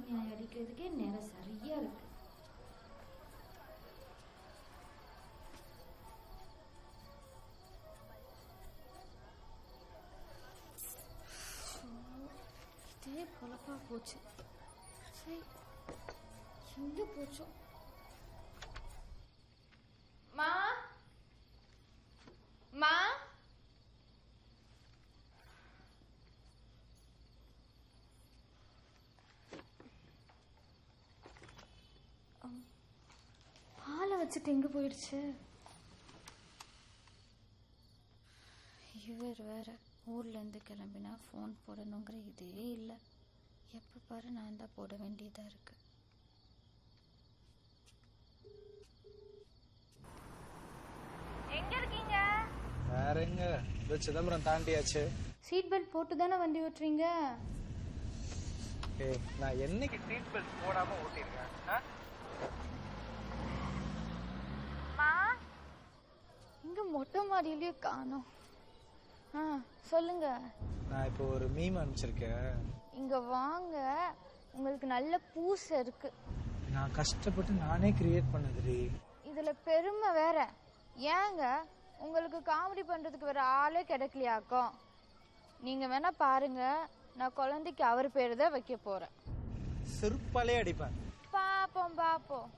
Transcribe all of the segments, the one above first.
நியாயம் அடிக்கிறதுக்கே நேரம் சரியா இருக்கு. இதே பொழப்பா போச்சு. சரி எங்க போச்சோம்? மா மா பாலை வச்சுட்டு எங்க போயிடுச்சு? இவர் வேற ஊர்லேருந்து கிளம்பினா ஃபோன் போடணுங்கிற இதே இல்லை. எப்போ பாரு நான் தான் போட வேண்டியதாக இருக்கு. எங்க இருக்கீங்க? வேற எங்க? சிதம்பரம் தாண்டியாச்சு. சீட் பெல்ட் போட்டு தானே வண்டி ஓட்டுறீங்க? நான் என்னைக்கு சீட் பெல்ட் போடாம ஓட்டிருக்கேன்? இங்க மொட்டை மாடியிலேயே காணோம். சொல்லுங்க. நான் இப்போ ஒரு மீம் அனுப்பிச்சிருக்கேன். இங்க வாங்க, உங்களுக்கு நல்ல பூசை இருக்கு. நான் கஷ்டப்பட்டு நானே கிரியேட் பண்ணதுரி. இதுல பெருமை வேற. ஏங்க உங்களுக்கு காமெடி பண்றதுக்கு வேற ஆளே கிடைக்கலையாக்கும். நீங்க வேணா பாருங்க, நான் குழந்தைக்கு அவர் பேரு தான் வைக்க போறேன். செருப்பாலே அடிப்பேன். பாப்போம் பாப்போம்.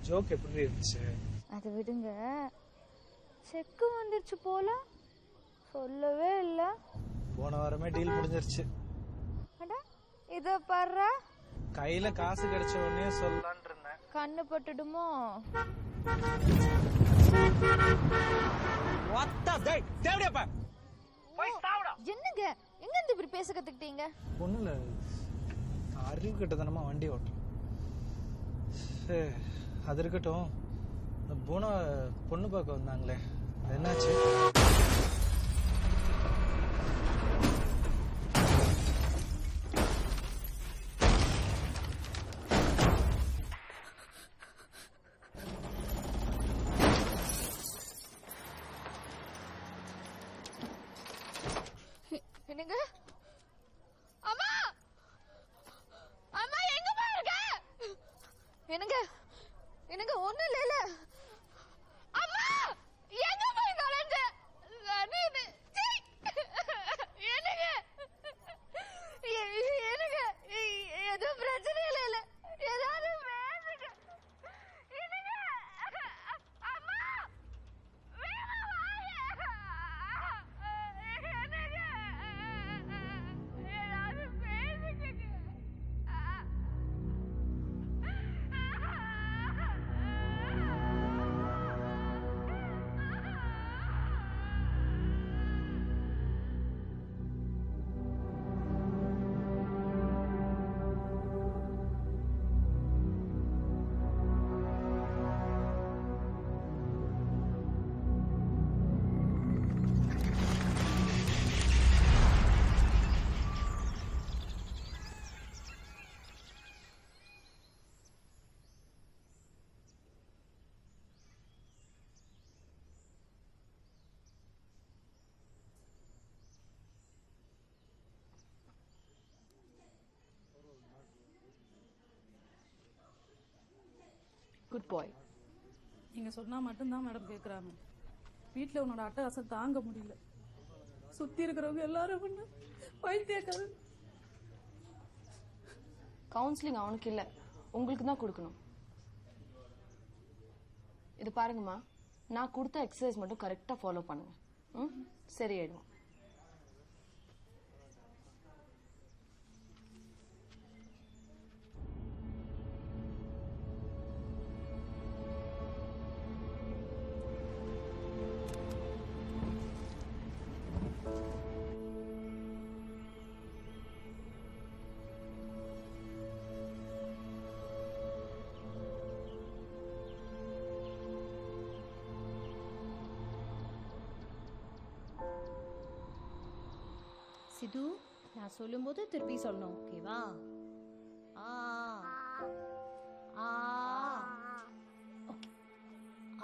ஜோக் எப்படி இருந்துச்சு? அதை விடுங்க. செக்கு வந்துருச்சு போல, சொல்லவே இல்ல. போன வாரமே டீல் முடிஞ்சிருச்சு. அட இத பாரு, கையில காசு கிடைச்ச உடனே சொல்லலாம்னு இருந்தேன். கண்ணு பட்டுடுமோ? என்னங்க எங்க இருந்து இப்படி பேச கத்துக்கிட்டீங்க? ஒண்ணுல அறிவு கட்டத்தனமா வண்டி ஓட்டுறேன். அது இருக்கட்டும், போன பொண்ணு பார்க்க வந்தாங்களே, என்னாச்சு? என்னங்க? அம்மா அம்மா எங்கம்மா இருக்க? என்னங்க என்னங்க ஒண்ணு இல்ல. அம்மா எங்க போய் தொலைஞ்ச? என்னங்க என்னங்க எதுவும் பிரச்சனை இல்ல. ஏதாவது பேசுங்க. என்னங்க அம்மா வேணா வாங்க. என்னங்க ஏதாவது பேசுங்க. குட் பாய். நீங்கள் சொன்னால் மட்டும்தான் மேடம் கேட்குறாங்க. வீட்டில் உன்னோட அட்டகாசம் தாங்க முடியல. சுற்றி இருக்கிறவங்க எல்லாரும் ஒன்று பைத்தியக்காரன். கவுன்சிலிங் அவனுக்கு இல்லை, உங்களுக்கு தான் கொடுக்கணும். இது பாருங்கம்மா, நான் கொடுத்த எக்ஸசைஸ் மட்டும் கரெக்டாக ஃபாலோ பண்ணுங்க. சரியாயிடும். சிது, நான் சொல்லும்போது திருப்பி சொல்லணும், ஓகேவா? ஓகே.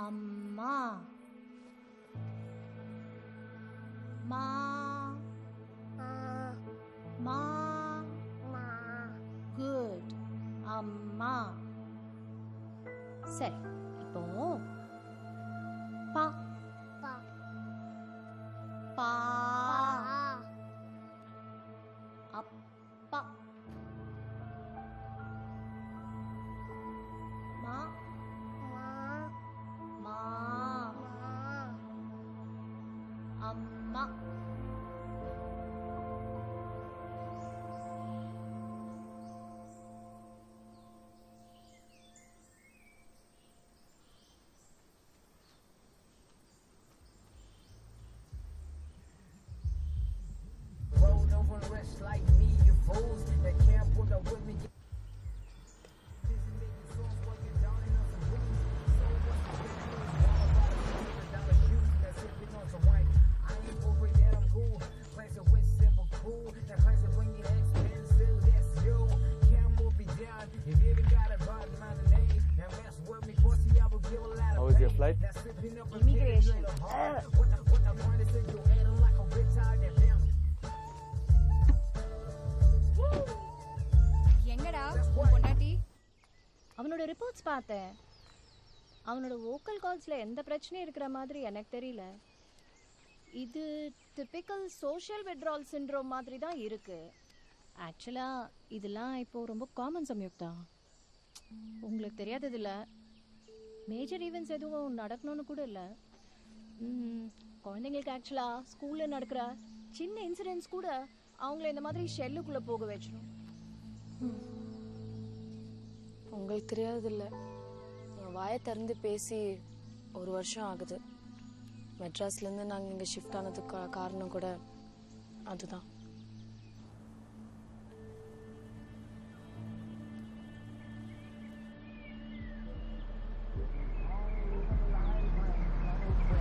அம்மா. மா மா குட் அம்மா. சரி, இப்போ பா பா அப்பா மா மா அம்மா. Rolled over rich like me, you fools that can't put up with me. How was your flight? Immigration. எங்கடா உன் பொண்டாட்டி? அவனோட ரிப்போர்ட்ஸ் பார்த்தேன். அவனோட வோக்கல் கால்ஸில் எந்த பிரச்சனையும் இருக்கிற மாதிரி எனக்கு தெரியல. இது டிப்பிக்கல் சோஷியல் விட்ரால் சிண்ட்ரோம் மாதிரி தான் இருக்கு. ஆக்சுவலாக இதெல்லாம் இப்போது ரொம்ப காமன் சம்யுக்தா. உங்களுக்கு தெரியாதது இல்லை, மேஜர் ஈவெண்ட்ஸ் எதுவும் நடக்கணும்னு கூட இல்லை. குழந்தைங்களுக்கு ஆக்சுவலாக ஸ்கூலில் நடக்கிற சின்ன இன்சிடென்ட்ஸ் கூட அவங்கள இந்த மாதிரி ஷெல்லுக்குள்ளே போக வச்சிடும். உங்களுக்கு தெரியாததில்ல, என் வாயை திறந்து பேசி 1 வருஷம் ஆகுது. மெட்ராஸ்லேருந்து நாங்கள் இங்கே ஷிஃப்ட் ஆனதுக்கு காரணம் கூட அதுதான்.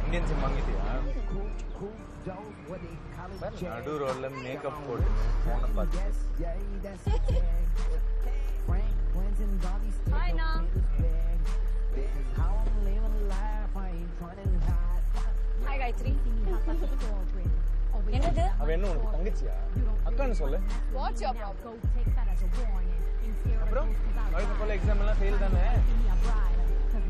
இந்தியன் சிம் வாங்கிட்டியா? நடு ரோல்ல மேக்கப் போட்டு போன பார்த்து. ஹாய் காயத்ரி. என்னது? அவ என்ன உனக்கு தங்கச்சியா? அக்கான்னு சொல்லு. What's your problem? அப்புறம் நாளைக்கு போல எக்ஸாம் எல்லாம் ஃபெயில் தானே?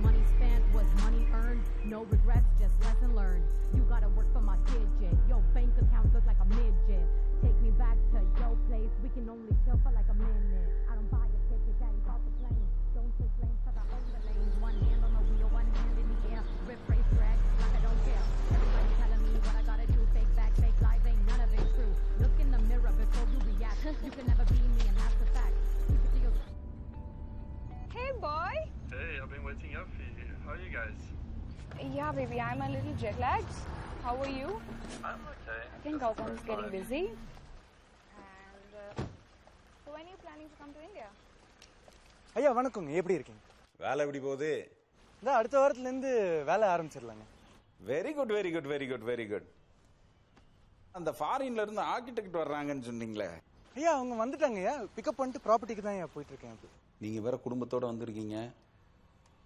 Money spent was money earned. No regrets, just lesson learned. You gotta work for my digit. Your bank account look like a midget. Take me back to your place. We can only chill for like a minute. I don't buy a ticket, daddy bought the plane. Don't take blame cause I own the lanes. One hand on the wheel, one hand in the air. Rip, race, drag, like I don't care. Everybody telling me what I gotta do. Fake back, fake life, ain't none of it true. Look in the mirror before you react. You can never be me and that's the fact. Keep it to your... Hey boy. Hey, I've been waiting up for you. How are you guys? Yeah, baby, I'm a little jet lagged. How are you? I'm okay. I think Gautam is getting busy. And so when are you planning to come to India? ஐயா வணக்கங்க, எப்படி இருக்கீங்க? வேலை எப்படி போகுது? இந்த அடுத்த வாரத்துலேருந்து வேலை ஆரம்பிச்சிடலாங்க. Very good very good very good very good. அந்த ஃபாரின்ல இருந்து ஆர்கிடெக்ட் வர்றாங்கன்னு சொன்னீங்களே? ஐயா அவங்க வந்துட்டாங்க ஐயா. பிக்கப் பண்ணிட்டு ப்ராப்பர்ட்டிக்கு தான் ஐயா போயிட்டு இருக்கேன். நீங்க வேற குடும்பத்தோட வந்திருக்கீங்க.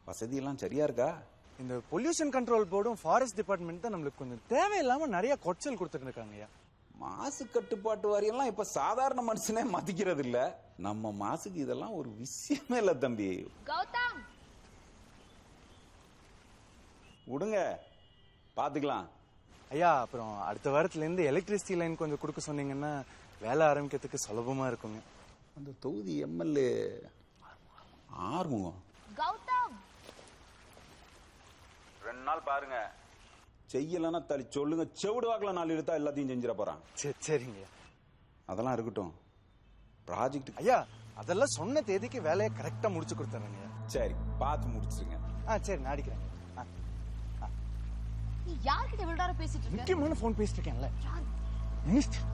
வசதியெல்லாம் சரியா இருக்கா? இந்த பொல்யூஷன் கண்ட்ரோல் போர்டும் ஃபாரஸ்ட் டிபார்ட்மெண்ட் தான் நம்மளுக்கு கொஞ்சம் தேவையில்லாம நிறைய கொச்சல் கொடுத்துட்டு இருக்காங்க ஐயா. மாசு கட்டுப்பாட்டு வாரியெல்லாம் இப்ப சாதாரண மனுஷனே மதிக்கிறது இல்ல. நம்ம மாசுக்கு இதெல்லாம் ஒரு விஷயமே இல்ல தம்பி. Gautam! விடுங்க, பாத்துக்கலாம். ஐயா அப்புறம் அடுத்த வாரத்துலேருந்து எலக்ட்ரிசிட்டி லைன் கொஞ்சம் கொடுக்க சொன்னீங்கன்னா வேலை ஆரம்பிக்கிறதுக்கு சுலபமா இருக்குங்க. அந்த தொகுதி எம்எல்ஏ ஆறுமுகம். Gautam! 2 நாள் பாருங்க, செய்யலன்னா தள்ளி சொல்லுங்க. செவிடு வாக்குல 4 இழுத்தா எல்லாத்தையும் செஞ்சிட போறான். சரிங்க. அதெல்லாம் இருக்கட்டும். ப்ராஜெக்ட் ஐயா அதெல்லாம் சொன்ன தேதிக்கு வேலையை கரெக்டா முடிச்சு கொடுத்துறேங்க. சரி, பார்த்து முடிச்சிருங்க. சரி நான் அடிக்கிறேன். நீ யார்கிட்ட இவ்வளவு நேரம் பேசிட்டு இருக்க? முக்கியமான ஃபோன் பேசிட்டு இருக்கேன்ல. மினிஸ்டர்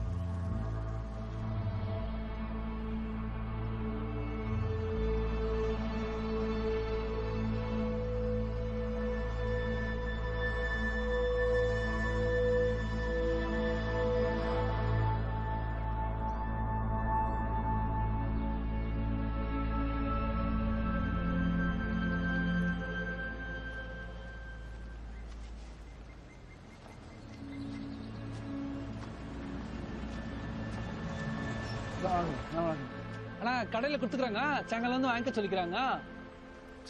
அண்ணா கடையில் கொடுத்துக்குறாங்க, சாயங்காலம் வந்து வாங்கிக்க சொல்லிக்கிறாங்க.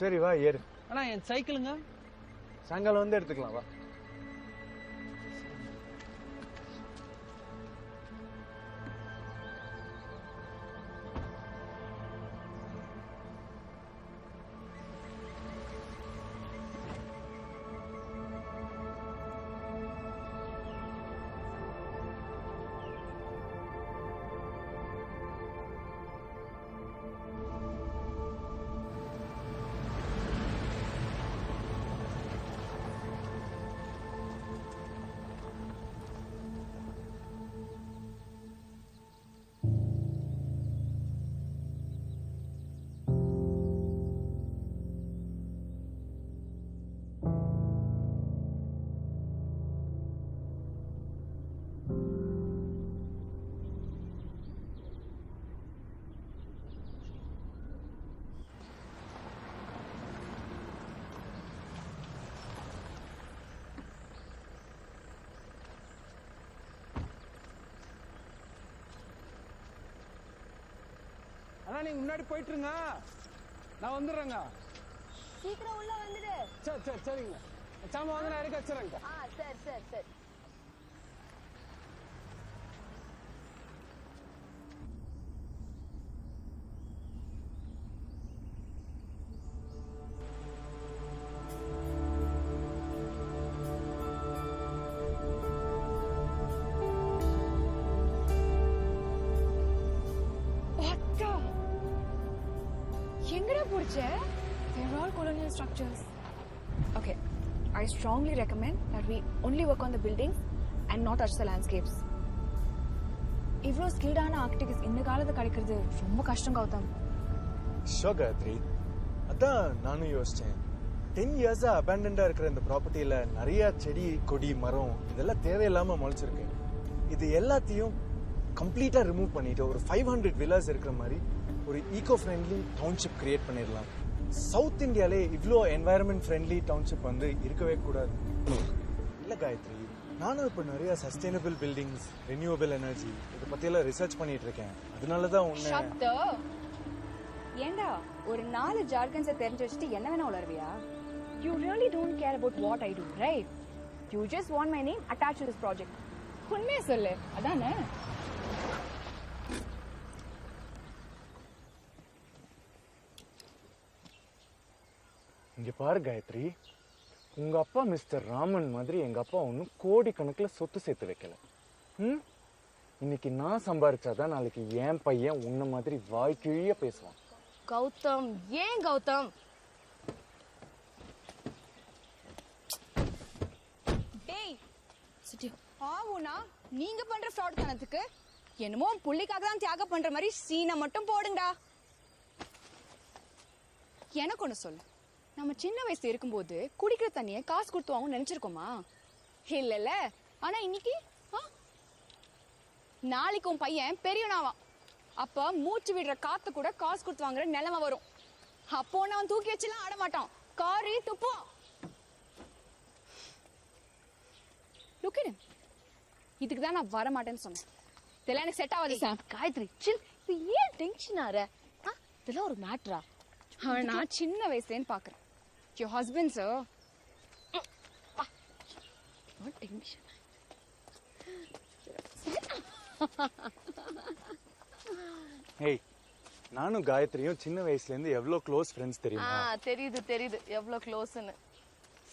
சரி வா ஏறு. அண்ணா என் சைக்கிளுங்க சாயங்காலம் வந்து எடுத்துக்கலாம் வா. அண்ணா நீங்க முன்னாடி போயிட்டுருங்க, நான் வந்துடுறேங்க. சீக்கிரம் உள்ள வந்துடு. சரி சரி சரிங்க. சாமா வந்து நான் இறக்கி வச்சுறேங்க. சரி சரி சரி. எங்கடா புடிச்ச? They're all colonial structures. Okay, I strongly recommend that we only work on the buildings and not touch the landscapes. இவ்வளோ ஸ்கில்டான ஆர்கிடெக்ட்ஸ் இந்த காலத்து கிடைக்கிறது ரொம்ப கஷ்டம் கௌதம். ஷோ காயத்ரி, அதான் நானும் யோசிச்சேன். 10 இயர்ஸா அபேண்டண்டா இருக்கிற இந்த ப்ராப்பர்ட்டியில நிறைய செடி கொடி மரம் இதெல்லாம் தேவையில்லாம முளைச்சிருக்கு. இது எல்லாத்தையும் கம்ப்ளீட்டா ரிமூவ் பண்ணிட்டு ஒரு 500 வில்லாஸ் இருக்கிற மாதிரி ஒரு ஈகோ ஃப்ரெண்ட்லி டவுன்ஷிப் கிரியேட் பண்ணிடலாம். சவுத் இந்தியாலே இவ்வளோ என்வாயர்மெண்ட் ஃப்ரெண்ட்லி டவுன்ஷிப் வந்து இருக்கவே கூடாது. இல்ல காயத்ரி, நானும் இப்போ நிறைய சஸ்டைனபிள் பில்டிங்ஸ், ரெனியூவபிள் எனர்ஜி இதை பத்தியெல்லாம் ரிசர்ச் பண்ணிட்டு இருக்கேன். அதனாலதான் உன்னை ஏண்டா ஒரு 4 ஜார்கன்ஸை தெரிஞ்சு வச்சுட்டு என்ன வேணா உளருவியா? You really don't care about what I do, right? You just want my name attached to this project. உண்மையை சொல்லு, அதானே? இங்க பாரு காயத்ரி, உங்க அப்பா மிஸ்டர் ராமன் மாதிரி எங்க அப்பா ஒன்னும் கோடி கணக்குல சொத்து சேர்த்து வைக்கல. இன்னைக்கு நான் சம்பாரிச்சாதான் நாளைக்கு என் பையன் உன்ன மாதிரி வாய்க்கிழிய பேசுவான். கௌதம், ஏன் கௌதம்? டேய் ஆவுனா நீங்க பண்ற ஃப்ராட் தனத்துக்கு என்னமோ புள்ளிக்காக தான் தியாகம் பண்ற மாதிரி சீனை மட்டும் போடுங்கடா. எனக்கு ஒண்ணு சொல்லு, நம்ம சின்ன வயசுல இருக்கும்போது குடிக்கிற தண்ணியை காசு கொடுத்து வாங்க நினைச்சிருக்கோமா? இல்ல. ஆனா இன்னைக்கு நாளைக்கு உன் பையன் பெரியவனாவான். அப்ப மூச்சு விடுற காத்து கூட காசு கொடுத்து வாங்குற நிலைமை வரும். அப்போ அவன் தூக்கி வச்சுலாம் ஆட மாட்டான், காரி துப்பும். இதுக்கு தான் நான் வர மாட்டேன்னு சொன்னேன். இதெல்லாம் எனக்கு செட் ஆகாது சார். காயத்ரி சில், ஏன் டென்ஷன் ஆற? இதெல்லாம் ஒரு மேட்டரா? நான் சின்ன வயசுலேன்னு பாக்குறேன். Your husband, sir. What tension? ஏய், நானும் காயத்ரியும் சின்ன வயசுல இருந்து எவ்வளவு க்ளோஸ் ஃப்ரெண்ட்ஸ் தெரியுமா? தெரியுது எவ்வளவு க்ளோஸ்னு.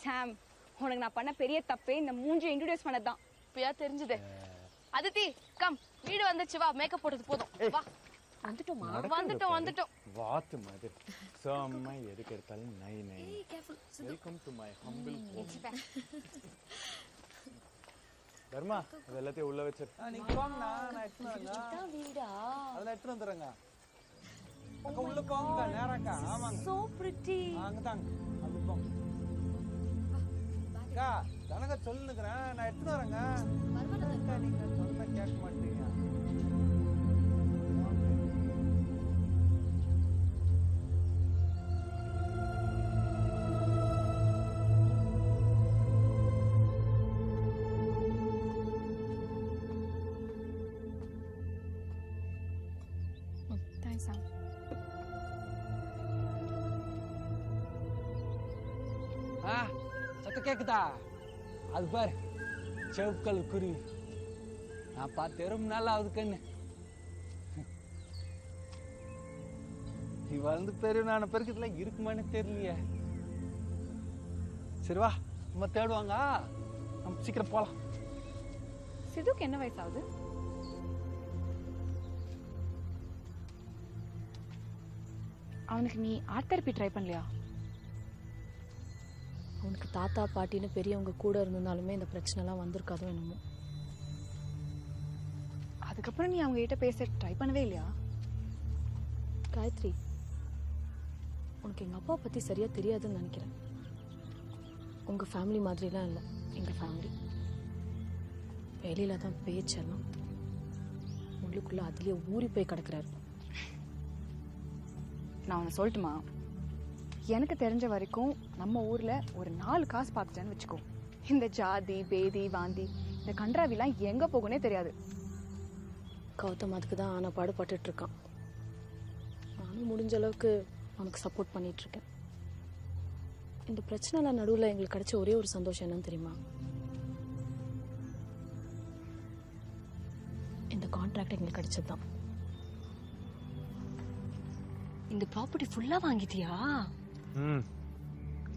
சாம், உனக்கு நான் பண்ண பெரிய தப்பே இந்த மூஞ்சி இன்ட்ரோடியூஸ் பண்ணதான். இப்பயா தெரிஞ்சதே. அதித்தி கம், வீடு வந்துச்சு, வா. மேக்கப் போட்டது போதும், வா. வந்துட்டோமா? வந்துட்டோம். வாத்து மாதிரி செம்ம எதுக்கு எடுத்தாலும் நை நை. Welcome to my humble home. Dharma, அது எல்லாத்தையும் உள்ள வச்சிரு. நீங்க போங்கண்ணா, நான் எடுத்துன்னு வரேங்க. வீடா? அதெல்லாம் எடுத்துன்னு வந்துடுறேங்க. அக்கா உள்ள போங்க, நேராக்கா. ஆமாங்க. So pretty. அங்கதாங்க, அது போங்க. அக்கா தனங்க சொல்லுங்கிறேன், நான் எடுத்துன்னு வரேங்க. நீங்க சொல்ல கேட்க மாட்டீங்க. Hi, Sam. சத்தம் கேக்குதா? அது பாரு செவப்பு கலர் குருவி. நான் பார்த்து ரொம்ப நாள் ஆகுது கண்ணு. நீ வளர்ந்து பெரியவனான பெருக்கத்துல இருக்குமான்னு தெரியலையே. சரி வா, நம்ம தேடுவாங்க, நம்ம சீக்கிரம் போலாம். சிதுக்கு என்ன வயசாகுது? அவனுக்கு நீ ஆர்ட் தெரப்பி ட்ரை பண்ணலையா? அவனுக்கு தாத்தா பாட்டின்னு பெரியவங்க கூட இருந்திருந்தாலுமே இந்த பிரச்சனைலாம் வந்திருக்காதோ என்னமோ. அதுக்கப்புறம் நீ அவங்க கிட்ட பேச ட்ரை பண்ணவே இல்லையா? காயத்ரி, உனக்கு எங்கள் அப்பா பற்றி சரியாக தெரியாதுன்னு நினைக்கிறேன். உங்கள் ஃபேமிலி மாதிரிலாம் இல்லை எங்கள் ஃபேமிலி. வெளியில தான் பேச்செல்லாம், உள்ளுக்குள்ளே அதுலேயே ஊறி போய் கிடக்குறாரு. நான் உன்னை சொல்லட்டுமா? எனக்கு தெரிஞ்ச வரைக்கும் நம்ம ஊரில் ஒரு 4 காசு பார்த்துட்டேன்னு வச்சுக்கோ, இந்த ஜாதி பேதி வாந்தி இந்த கன்றாவிலாம் எங்கே போகுன்னே தெரியாது. கௌதம் அதுக்கு தான் ஆனால் பாடுபட்டுட்ருக்கான். நானும் முடிஞ்ச அளவுக்கு அவனுக்கு சப்போர்ட் பண்ணிகிட்ருக்கேன். இந்த பிரச்சனைலாம் நடுவில் எங்களுக்கு கிடைச்ச ஒரே ஒரு சந்தோஷம் என்னன்னு தெரியுமா? இந்த கான்ட்ராக்ட் எங்களுக்கு கிடைச்சது தான். இந்த ப்ராப்பர்ட்டி ஃபுல்லா வாங்கிட்டியா?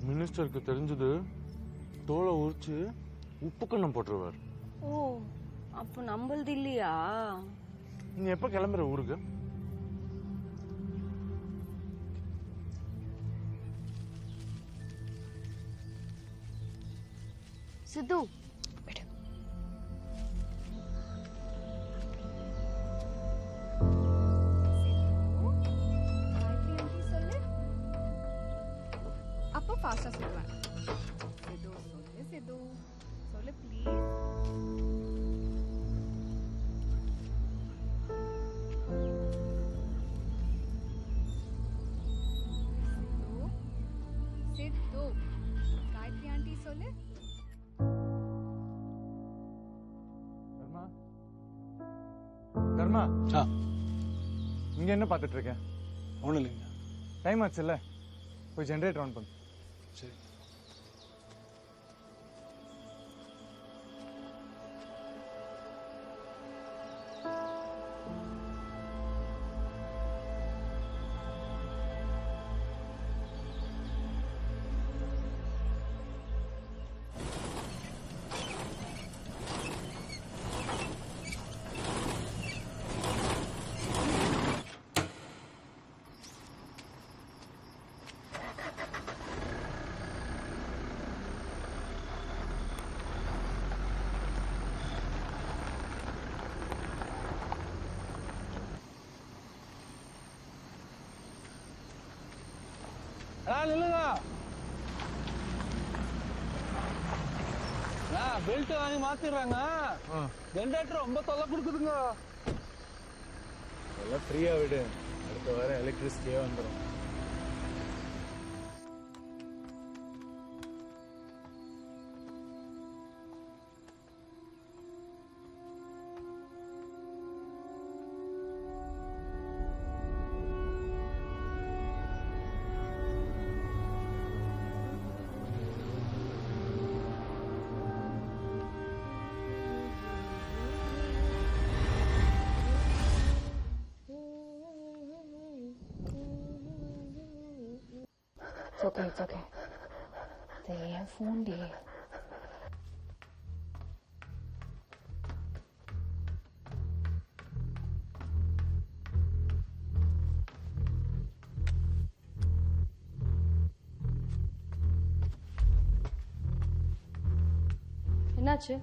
மினிஸ்டருக்கு தெரிஞ்சது தோலை உரிச்சு உப்பு கண்ணம் போட்டுருவார். ஓ, அப்போ நம்மளது இல்லையா? நீ எப்ப கிளம்புற ஊருக்கு? சித்து, அப்போ ஃபாஸ்டா சொல்லுவேன். சிது சொல்லு, சிது சொல்லு ப்ளீஸ். சிது, காயத்ரி ஆண்டி சொல்லு. தர்மா, தர்மா, இங்க என்ன பார்த்துட்டு இருக்க? ஒன்றும் இல்லைங்க. டைம் ஆச்சுல்ல, போய் ஜென்ரேட்டர் ஆன் பண்ணு. சரி. நில்லுங்க. பெல்ட் வாங்கி மாத்திடுறாங்க. ஜென்ரேட்டர் ரொம்ப தொல்லை கொடுக்குதுங்க. எல்லாம் ஃப்ரீயா விடு, அடுத்த வாரம் எலக்ட்ரிசிட்டியே வந்துடும். It's okay. இது என் ஃபோன் டி. என்னாச்சு?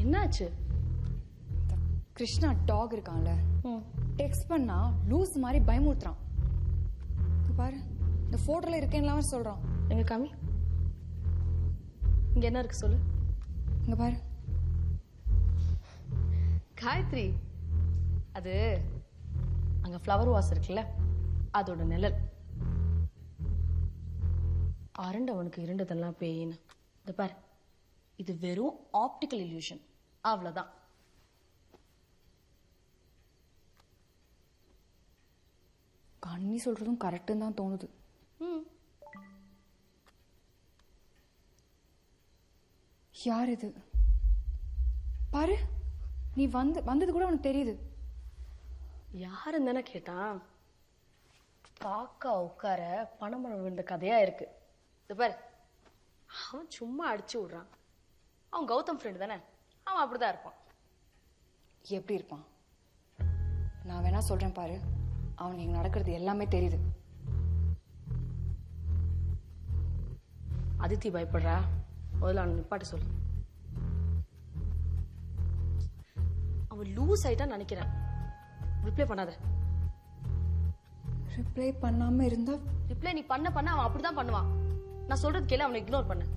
என்னாச்சு? கிருஷ்ணா டாக் இருக்கான்ல, டெக்ஸ்ட் பண்ணா லூஸ் மாதிரி பயமுறுத்துறான். பாரு, இந்த போட்டோல இருக்கேன்னு சொல்றான். எங்க காமி, இங்க என்ன இருக்கு சொல்லு. இங்க பாரு. காயத்ரி, அது அங்க ஃப்ளவர் வாஸ் இருக்குல்ல, அதோட நிழல். அரண்டவனுக்கு இருண்டதெல்லாம் பேயின்னு. இந்த பாரு, இது வெறும் ஆப்டிக்கல் இல்யூஷன், அவ்வளவுதான். கண்ணி சொல்றதும் கரெக்டுன்னு தான் தோணுது. யார் இது பாரு, நீ வந்தது கூட உனக்கு தெரியுது. யாருன்னு தானே கேட்டான். காக்கா உட்கார பணமரம் விழுந்த கதையா இருக்கு. இது பாரு, அவன் சும்மா அடிச்சு விடுறான். அவன் கௌதம் ஃப்ரெண்டு தானே, அவன் அப்படிதான் இருப்பான். எப்படி இருப்பான்? நான் வேணா சொல்றேன் பாரு, அவனுக்கு இங்க நடக்கிறது எல்லாமே தெரியுது. அதித்தி பயப்படுறா, முதல்ல அவனை நிப்பாட்ட சொல்லு. அவன் லூஸ் ஆயிட்டான்னு நினைக்கிறேன். ரிப்ளை பண்ணாத. ரிப்ளை பண்ணாம இருந்தா ரிப்ளை நீ பண்ண அவன் அப்படிதான் பண்ணுவான். நான் சொல்றது கேளு, அவனை இக்னோர் பண்ணு.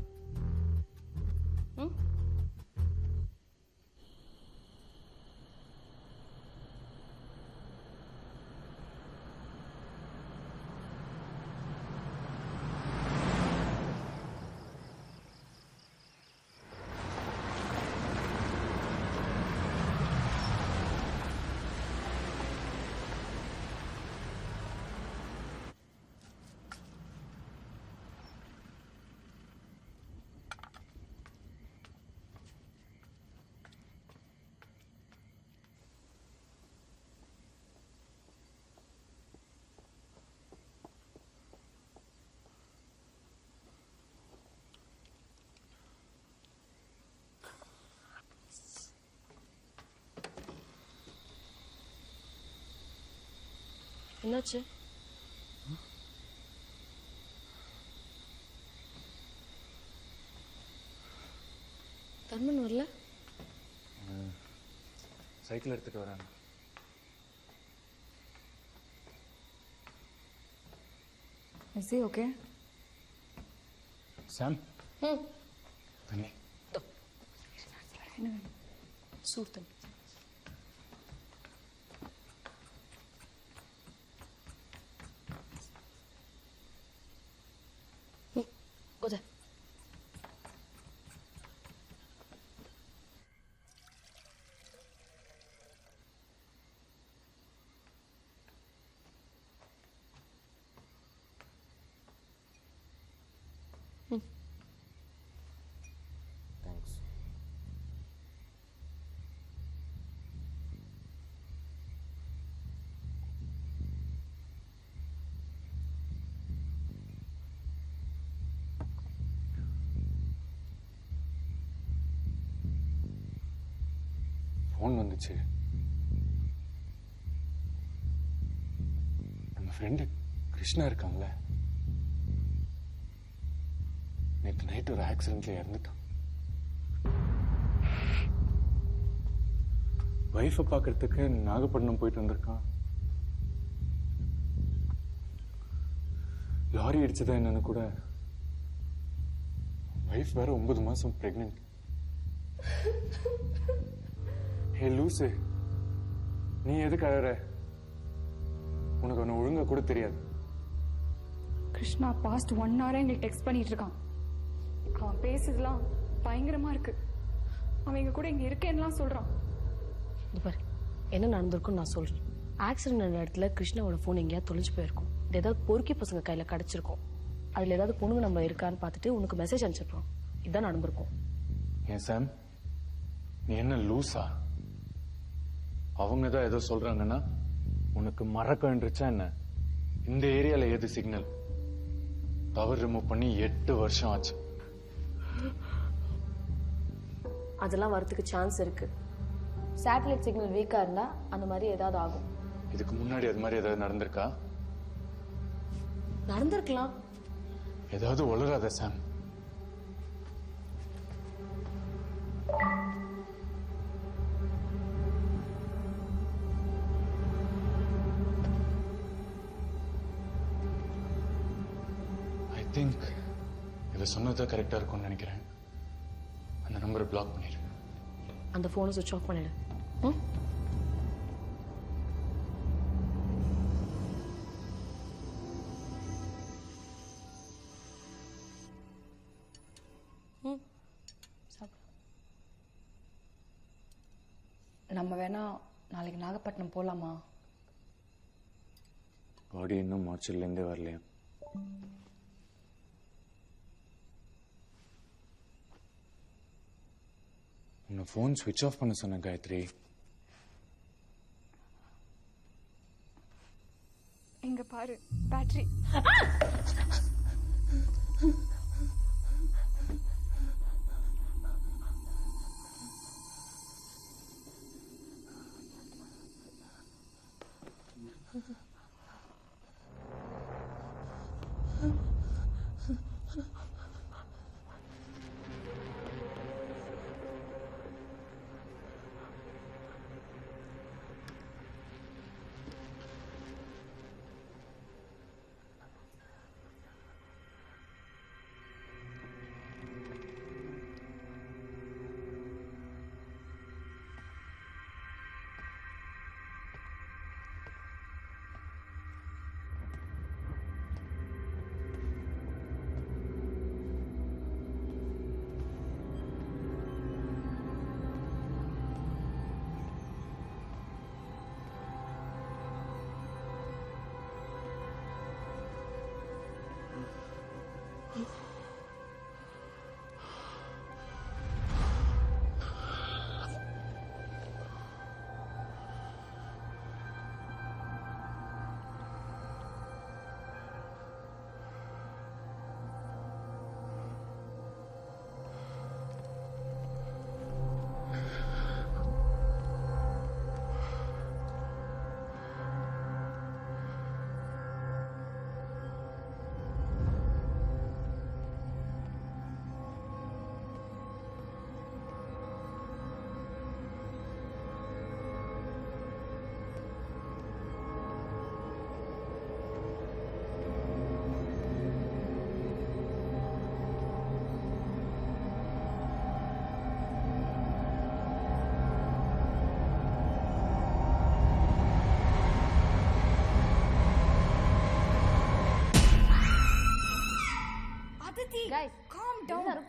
என்னாச்சு? தர்மன் வரல? சைக்கிள் எடுத்துட்டு வரேன். Is he okay? சாம், தண்ணி. சூடு தண்ணி. Go Thanks. ஃபோன் வந்துச்சு. நம்ம ஃப்ரெண்டு கிருஷ்ணா இருக்காங்களே, நேற்று நைட் ஒரு ஆக்சிடென்ட்ல இறந்துட்டான். வைஃபை பார்க்கறதுக்கு நாகப்பட்டினம் போயிட்டு வந்திருக்கான். லாரி அடிச்சதா என்னன்னு கூட. வைஃப் வேற 9 மாசம் பிரெக்னென்ட். ஹே லூசு, நீ எதுக்கு அழற? உனக்கு அவனை ஒழுங்கா கூட தெரியாது. கிருஷ்ணா பாஸ்ட் 1 hour எங்களுக்கு டெக்ஸ்ட் பண்ணிட்டு இருக்கான். அவன் பேசுறதுலாம் பயங்கரமா இருக்கு. அவன் எங்க கூட இங்க இருக்கேன்னுலாம் சொல்றான். இது பாரு, என்ன நடந்திருக்குன்னு நான் சொல்றேன். ஆக்சிடென்ட் நடந்த இடத்துல கிருஷ்ணாவோட ஃபோன் எங்கேயாவது தொலைஞ்சு போயிருக்கும். இது ஏதாவது பொறுக்கி பசங்க கையில கிடைச்சிருக்கும். அதுல ஏதாவது பொண்ணுங்க நம்ம இருக்கான்னு பார்த்துட்டு உனக்கு மெசேஜ் அனுப்பிச்சிருப்போம். இதுதான் நடந்திருக்கும். ஏன் சாம், நீ என்ன லூசா? அவங்க தான் ஏதோ சொல்றாங்கன்னா உனக்கு மறக்கன்றுச்சா என்ன? இந்த ஏரியால ஏது சிக்னல்? டவர் ரிமூவ் பண்ணி 8 வருஷம் ஆச்சு. அதெல்லாம் வரதுக்கு சான்ஸ் இருக்கு. சேட்டலைட் சிக்னல் வீக்கா இருந்தா அந்த மாதிரி ஏதாவது ஆகும். இதுக்கு முன்னாடி அது மாதிரி ஏதாவது நடந்திருக்கா? நடந்திருக்கலாம். ஏதாவது உளராத சாம். ஐ திங்க் இதை சொன்னதுதான் கரெக்டா இருக்கும்னு நினைக்கிறேன். அந்த நம்பரை பிளாக் பண்ணிடு. அந்த போனை சுவிட்ச் ஆஃப் பண்ணிடு. நம்ம வேணா நாளைக்கு நாகப்பட்டினம் போலாமா? பாடி இன்னும் மார்ச்சிலேருந்தே வரலையா? உன்னை ஃபோன் ஸ்விட்ச் ஆஃப் பண்ண சொன்ன காயத்ரி. இங்க பாரு பேட்டரி.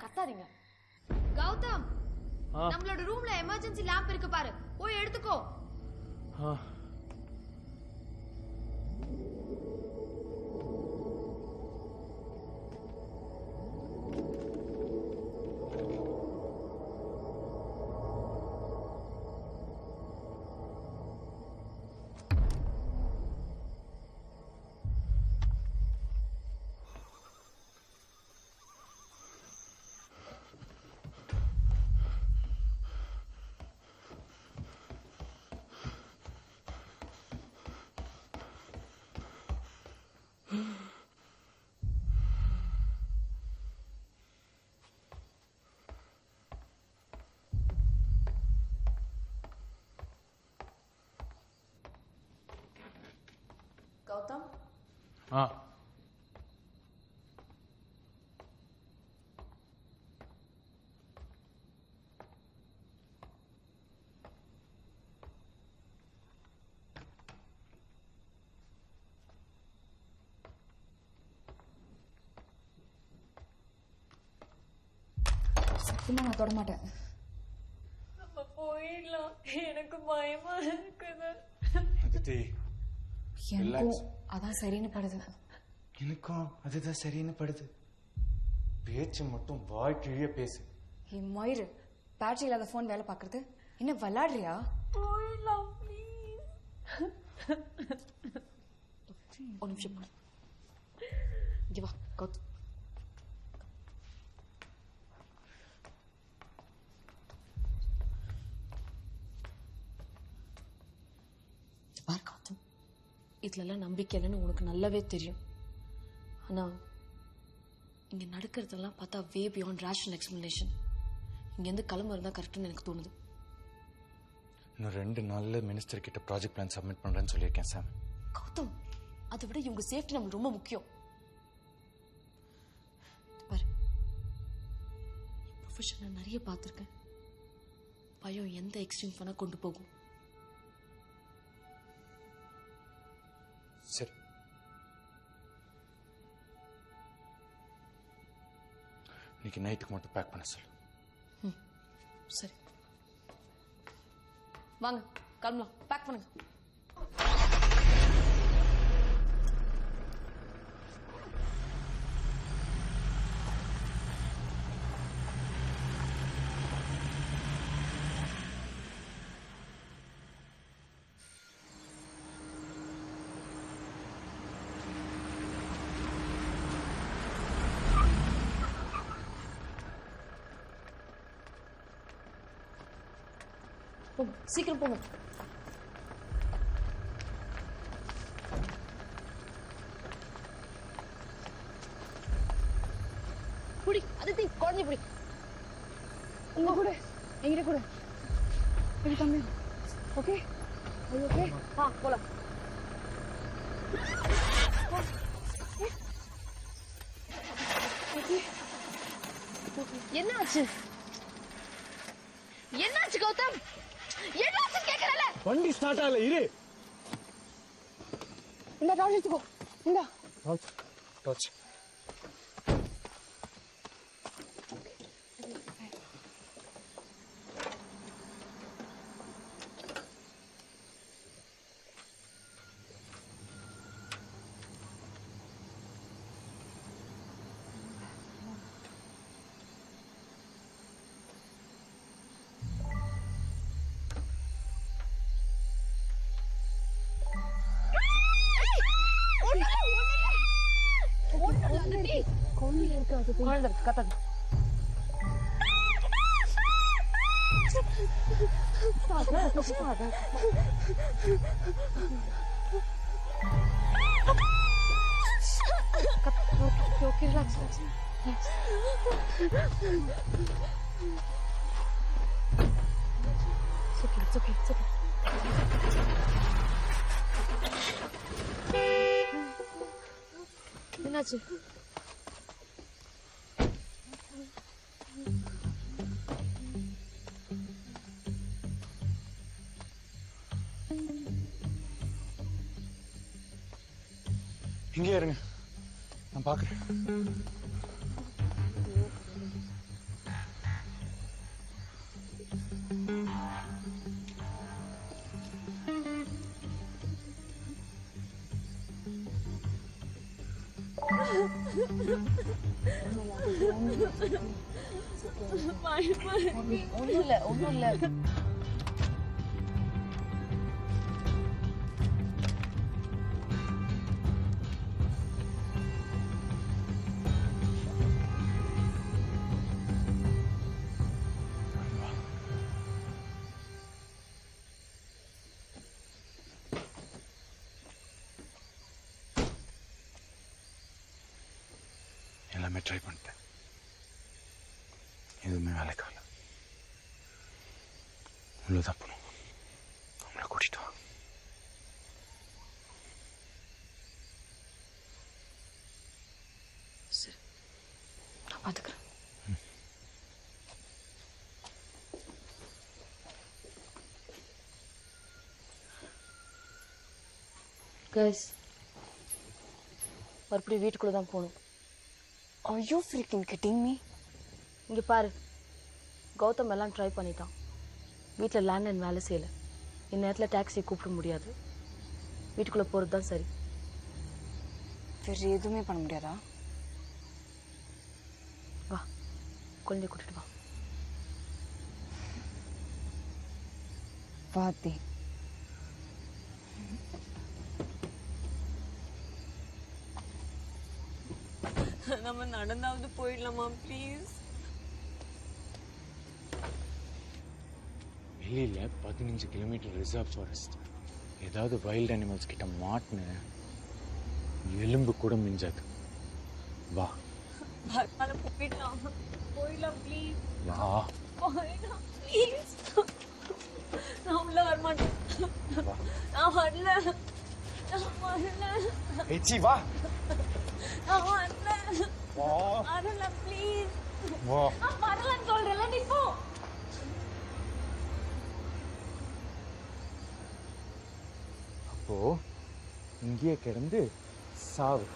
கத்தாதீங்க. கௌதம், நம்மளோட ரூம்ல எமர்ஜென்சி லேம்ப் இருக்கு பாரு, போய் எடுத்துக்கோ. கௌதம், சத்தியமா நான் தொட மாட்டேன். நம்ம போயிடலாம், எனக்கு பயமா இருக்குது. எனக்கும் அதான் சரின்னு படுது. எனக்கும் அதுதான் சரின்னு படுது. பேச்சு மட்டும் வாய் கிழிய பேசு. மயிறு, பேட்டரி இல்லாத போன் வேலை பாக்குறது என்ன விளையாடுறியா? போயிடலாம் ப்ளீஸ். ஒரு நிமிஷம் இங்க வா கௌதம். பார் கௌதம், இதுலலாம் நம்பிக்கை இல்லைன்னு உனக்கு நல்லாவே தெரியும். ஆனா இங்க நடக்கிறதெல்லாம் பார்த்தா வே பியாண்ட் ரேஷனல் எக்ஸ்பிளனேஷன். இங்கேருந்து கிளம்புறது தான் கரெக்டுன்னு எனக்கு தோணுது. இன்னும் 2 நாள்ல மினிஸ்டர் கிட்ட ப்ராஜெக்ட் பிளான் சப்மிட் பண்றேன்னு சொல்லியிருக்கேன் சாம். கௌதம், அதை விட இவங்க சேஃப்டி நமக்கு ரொம்ப முக்கியம். பாரு, ப்ரொஃபஷன் நான் நிறைய பார்த்துருக்கேன். பயம் எந்த எக்ஸ்ட்ரீம் பண்ணா கொண்டு போகும். சரி, இன்னைக்கு நைட்டுக்கு மட்டும் பேக் பண்ண சொல்லு. சரி, வாங்க கிளம்பலாம். பேக் பண்ணுங்க. போங்க சீக்கிரம் போங்க. புடி அதித்தி குழந்தை புடி. உங்க கூட எங்கிட்ட கூட இது தம்பி. ஓகே ஓகே போலாம். என்னாச்சு என்னாச்சு கௌதம்? என்னாச்சு கேக்குறல? வண்டி ஸ்டார்ட் ஆகல, இரு. இந்த டார்ச் எடுத்துக்கோ. இந்த டார்ச் குழந்தை கத்தாது. Okay, relax. It's okay. என்னாச்சு? இங்கே இருங்க, நான் பாக்குறேன். ஒண்ணும் இல்ல. எல்லாமே ட்ரை பண்ணிட்டேன், எதுவுமே வேலைக்கு ஆகல. உள்ள தப்பணும், அவங்கள கூட்டிட்டு வா. சரி, நான் பாத்துக்கிறேன். கைஸ், மறுபடியும் வீட்டுக்குள்ள தான் போகணும். Are you freaking kidding me? இங்க பாரு, கௌதம் எல்லாம் ட்ரை பண்ணிட்டான். வீட்டில் லேண்ட்லைன் வேலை செய்யலை. இந்நேரத்தில் டாக்ஸியை கூப்பிட முடியாது. வீட்டுக்குள்ளே போகிறது தான் சரி. வேறு எதுவுமே பண்ண முடியாதா? வா, குழந்தைய கூட்டிட்டு வா. வாத்தி, நம்ம நடந்தாவது போயிடலாமா ப்ளீஸ்? வெளியில 15 கிலோமீட்டர் ரிசர்வ் ஃபாரஸ்ட். ஏதாவது வைல்ட் அனிமல்ஸ் கிட்ட மாட்டின எலும்பு கூட மிஞ்சாது. வா போயிடலாம் ப்ளீஸ். வா போயிடலாம் ப்ளீஸ். நான் உள்ள வரமாட்டேன். நான் வரல. ஏச்சி வா. நான் வரல. வா வரல ப்ளீஸ். வா. நான் வரலன்னு சொல்றேன்ல, நீ போ. அப்போ இங்கேயே கிடந்து சாவு.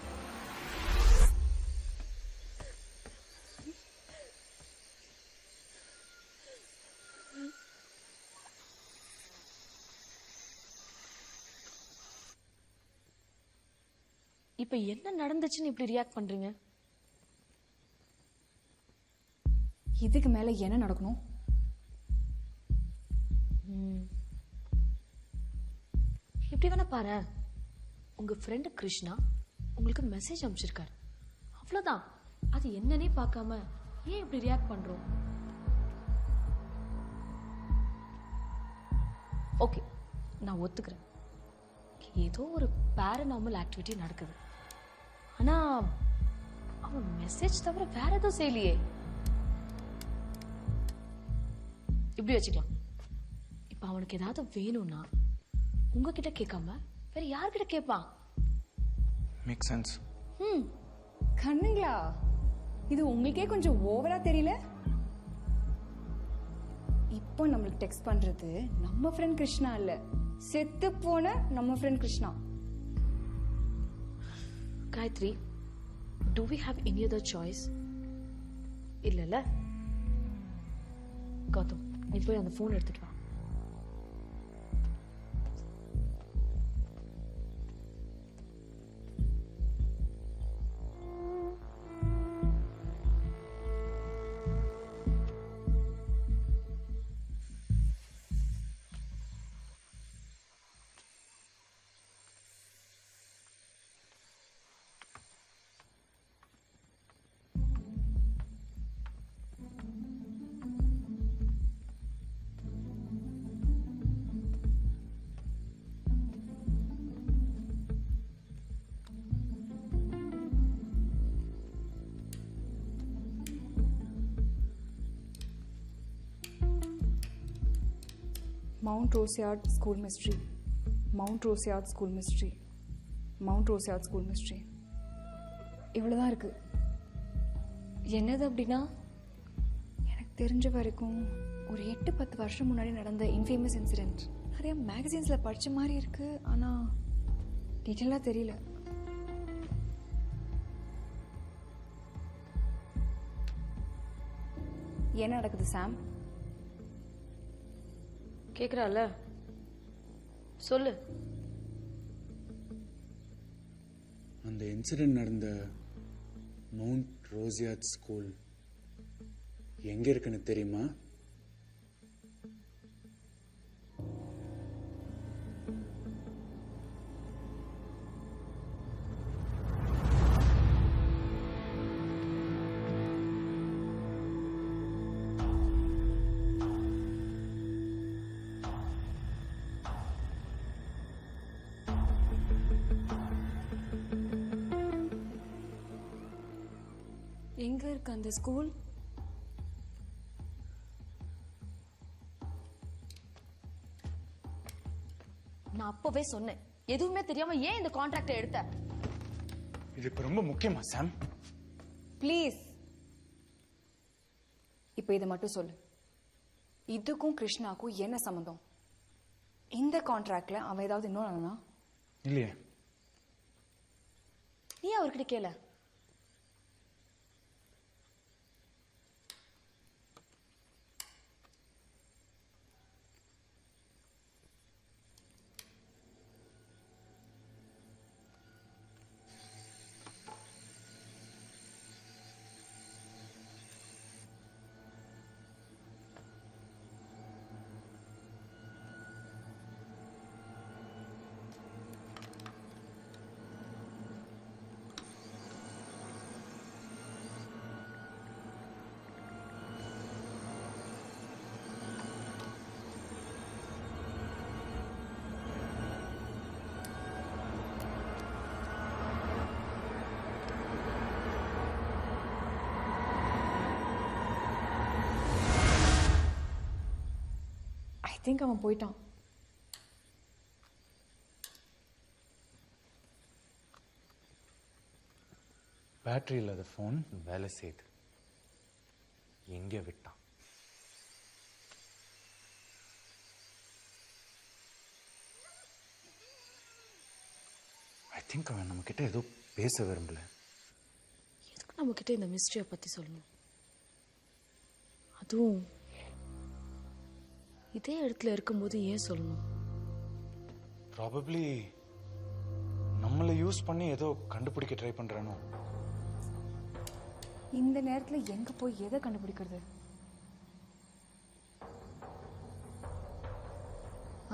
இப்ப என்ன நடந்துச்சுன்னு இப்படி ரியாக்ட் பண்றீங்க? இதுக்கு மேல என்ன நடக்கணும்? இப்படி வேணா பாரு, உங்க ஃப்ரெண்டு கிருஷ்ணா உங்களுக்கு மெசேஜ் அனுப்பிச்சிருக்காரு. அவ்வளவுதான். அது என்னன்னே பார்க்காம ஏன் இப்படி ரியாக்ட் பண்றோம்? ஓகே, நான் ஒத்துக்கிறேன். ஏதோ ஒரு பேரநார்மல் ஆக்டிவிட்டி நடக்குது. ஆனா அவன் மெசேஜ் தவிர வேற எதுவும் செய்யலையே. இப்படி வச்சுக்கலாம். இப்ப அவனுக்கு ஏதாவது வேணும்னா உங்ககிட்ட கேட்காம வேற யார்கிட்ட கேட்பான்? Make sense. கண்ணுங்களா, இது உங்களுக்கே கொஞ்சம் ஓவரா தெரியல? இப்போ நம்மளுக்கு டெக்ஸ்ட் பண்றது நம்ம ஃப்ரெண்ட் கிருஷ்ணா இல்ல, செத்து போன நம்ம friend Krishna. Gayathri, do we have any other choice? இல்ல கௌதம், நீ போய் அந்த போன் எடுத்துட்டு வா. Mount Roseyard School Mystery. Mount Roseyard School Mystery. Mount Roseyard School Mystery. இவ்வளோதான் இருக்கு. என்னது அப்படின்னா, எனக்கு தெரிஞ்ச வரைக்கும் ஒரு 8-10 வருஷம் முன்னாடி நடந்த இன்ஃபேமஸ் இன்சிடென்ட். நிறைய மேகசின்ஸில் படித்த மாதிரி இருக்கு, ஆனால் டீட்டெயிலாக தெரியல. என்ன நடக்குது சாம்? கேக்குறால, சொல்லு. அந்த இன்சிடென்ட் நடந்த மவுண்ட் ரோசியார்ட் ஸ்கூல் எங்க இருக்குன்னு தெரியுமா? எங்க இருக்கு அந்த ஸ்கூல்? நான் அப்பவே சொன்னேன், எதுவுமே தெரியாம ஏன் இந்த கான்ட்ராக்ட் எடுத்த? இது இப்ப ரொம்ப முக்கியமா சாம்? ப்ளீஸ், இப்போ இதை மட்டும் சொல்லு. இதுக்கும் கிருஷ்ணாக்கும் என்ன சம்மந்தம்? இந்த கான்ட்ராக்ட்ல அவன் ஏதாவது இன்னொன்னு? இல்லையே. நீ அவர்கிட்ட கேள. ஐ திங்க் அவன் போயிட்டான். பேட்டரி இல்லாத ஃபோன் வேலை செய்யுது. எங்க விட்டான்? ஐ திங்க் அவன் நம்ம கிட்ட ஏதோ பேச விரும்பல. எதுக்கு நம்ம கிட்ட இந்த மிஸ்டரியை பத்தி சொல்லணும்? அதுவும் இதே இடத்துல இருக்கும்போது ஏன் சொல்லணும்? ப்ராபப்ளி நம்மளை யூஸ் பண்ணி ஏதோ கண்டுபிடிக்க ட்ரை பண்றானோ. இந்த நேரத்துல எங்க போய் எதை கண்டுபிடிக்கிறது?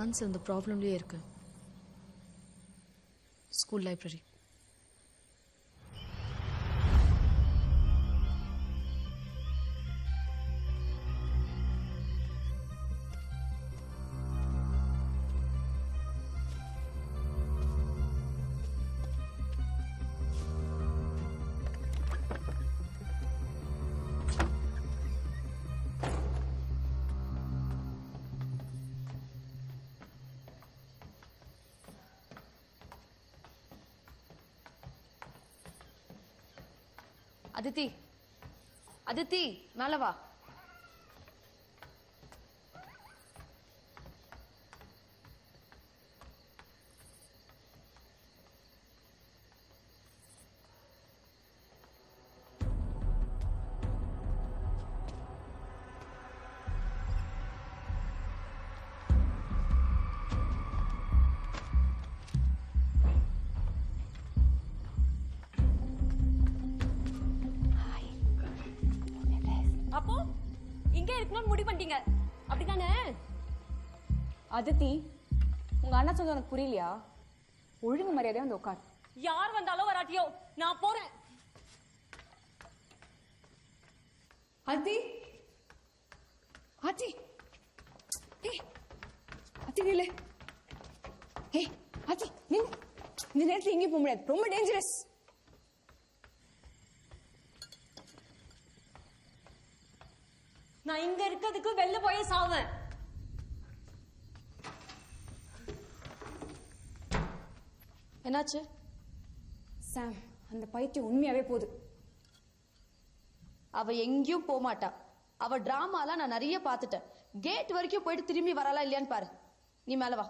ஆன்சர் அந்த ப்ராப்ளம்லயே இருக்கு. School library. அதித்தி அதித்தி மேல வா. அப்போ இங்கே இருக்கணும்னு முடிவு பண்ணிட்டீங்க அப்படிதானே? அதித்தி, உங்க அண்ணா சொல்றது எனக்கு புரியலையா? ஒழுங்கு மரியாதையா வந்து உட்கார். யார் வந்தாலும் வராட்டியோ நான் போறேன். அத்தி அத்தி ஏய் அத்தி நில்லு. ஏய் அத்தி நில்லு. இந்த நேரத்துல எங்கேயும் போக முடியாது, ரொம்ப டேஞ்சரஸ். நான் இங்க இருக்கிறதுக்கு வெளில போய் சாவேன். என்னாச்சு? சாம், அந்த பைத்தியம் உண்மையாவே போகுது. அவ எங்கேயும் போக மாட்டா. அவ டிராமாலாம் நான் நிறைய பார்த்துட்டேன். கேட் வரைக்கும் போயிட்டு திரும்பி வரலாம் இல்லையான்னு பாரு. நீ மேல வா.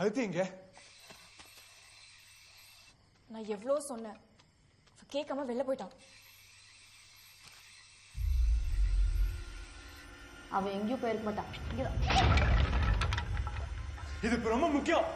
அதித்தி எங்க? நான் எவ்வளோ சொன்னேன், கேட்காம வெளில போயிட்டான். அவ எங்கேயும் போயிருக்க மாட்டான். இது இப்ப ரொம்ப முக்கியம்.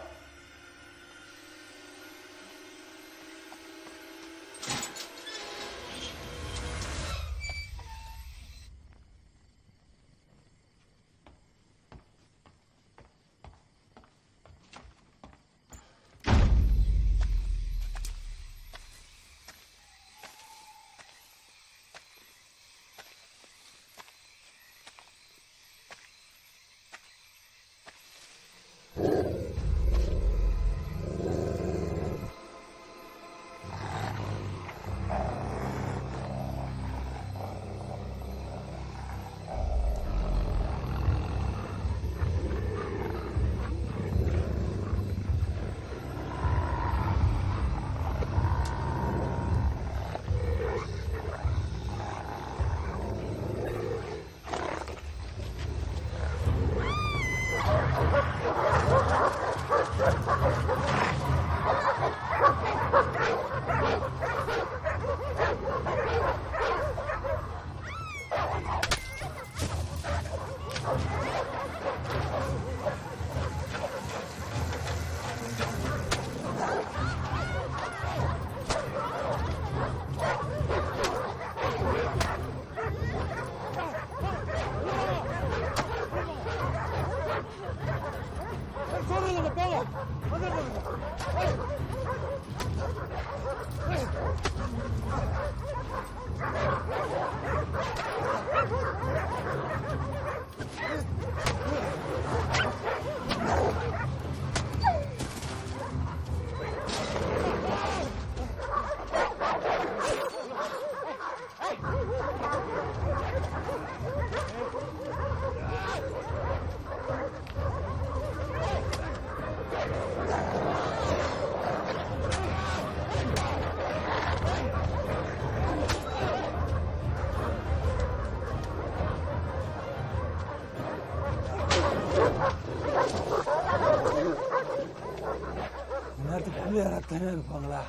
ஊர்ல யாராவது தனியாக இருப்பாங்களா?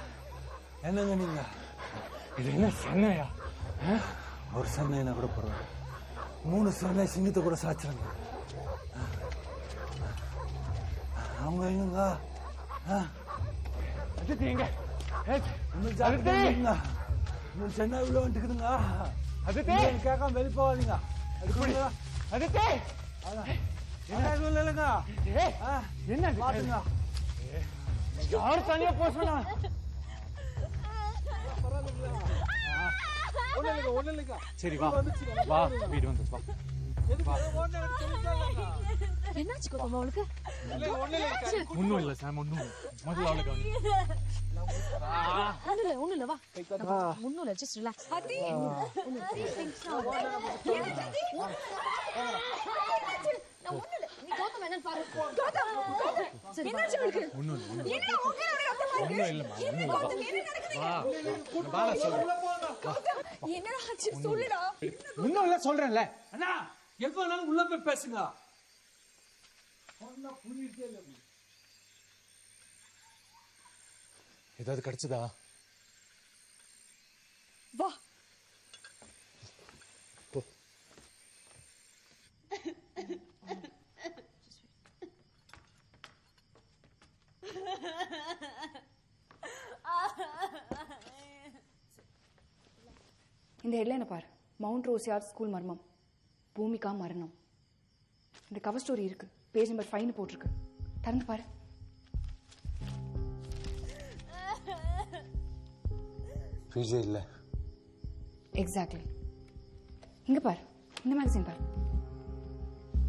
என்னங்க நீங்க? இது என்ன சென்னையா? ஒரு சென்னைனா கூட பரவாயில்ல, 3 சென்னை சிங்கத்தை கூட சாச்சிருங்க. அவங்க எங்க? அதுக்கு எங்க? சென்னை உள்ள வந்துக்குதுங்க. அதுக்கு கேட்காம வெளி போவாதீங்க. அதுக்கு இல்லைங்க. என்ன பாத்துங்க, யாரும் தனியா போசனா? சரி வா வா, வீடு வந்து வா. என்னாச்சு கோபம் அவளுக்கு? ஒன்றும் இல்லை சாம், ஒன்றும் முதல்ல அவளுக்கு ஒண்ணும் இல்ல வா. ஒண்ணும் இல்ல, ஜஸ்ட் ரிலாக்ஸ். சொல்றேன்ல அண்ணா, எப்ப வேணாலும் உள்ள போய் பேசுங்க. ஏதாவது கிடைச்சதா? வா. இந்த ஹெட்லைனை பார். மவுண்ட் ரோசியார்ட் ஸ்கூல் மர்மம், பூமிகா மரணம். இந்த கவர் ஸ்டோரி இருக்கு, பேஜ் நம்பர் 5 போட்டிருக்கு. திறந்து பாரு. விஜய் இல்ல. எக்ஸாக்ட்லி. இங்க பாரு, இந்த மேகசின் பாரு.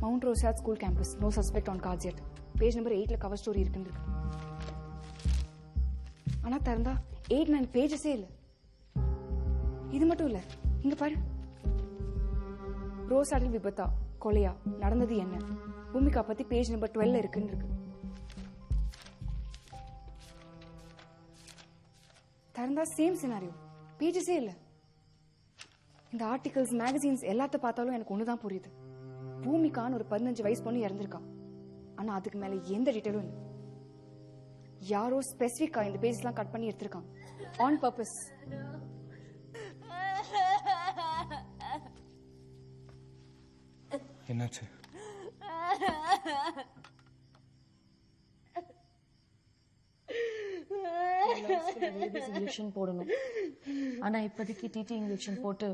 Mount Rosiyard school campus, no suspect on cards yet. Page number 8ல கவர் ஸ்டோரி இருக்குன்னு இருக்கு. ஆனா திறந்தா 8-9 பேஜஸே இல்லை. இது மட்டும் இல்ல, இங்க பாரு. ரோஸ் ஆடல் விபத்தா கொலையா, நடந்தது என்ன, பூமிகா பத்தி பேஜ் நம்பர் 12 இருக்குன்னு இருக்கு. திறந்தா சேம் சினாரியோ, பேஜஸே இல்ல. இந்த ஆர்டிகல்ஸ், மேகசின்ஸ் எல்லாத்த பார்த்தாலும் எனக்கு ஒண்ணுதான் புரியுது. பூமிகான்னு ஒரு 15 வயசு பொண்ணு இறந்திருக்கா. ஆனா அதுக்கு மேல எந்த டீட்டெயிலும் இல்லை. யாரோ ஸ்பெசிஃபிக்கா இந்த பேஜஸ்லாம் கட் பண்ணி எடுத்திருக்காங்க, ஆன் பர்பஸ். என்னாச்சு? இன்ஜெக்ஷன் போடணும். ஆனா இப்போதைக்கு டிடி இன்ஜெக்ஷன் போட்டு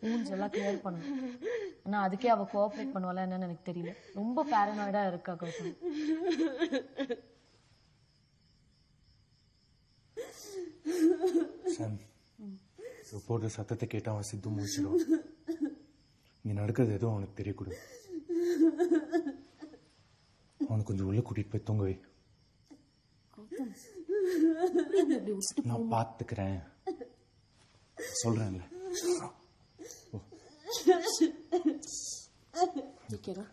ஊன்ஸ் எல்லாம் கிளியர் பண்ணணும். ஆனா அதுக்கே அவ கோஆபரேட் பண்ணுவாளா என்னன்னு எனக்கு தெரியல. ரொம்ப பேரனாய்டா இருக்கா கௌதம். சாம், போடுற சத்தத்தை கேட்டா அவன் சித்து முடிச்சிடும். இங்க நடக்கிறது எதுவும் அவனுக்கு தெரியக்கூடாது. அவனுக்கு கொஞ்சம் உள்ள கூட்டிட்டு போய் தூங்க வை. நான் பாத்துக்கிறேன் சொல்றேன்ல. ஓகேடா.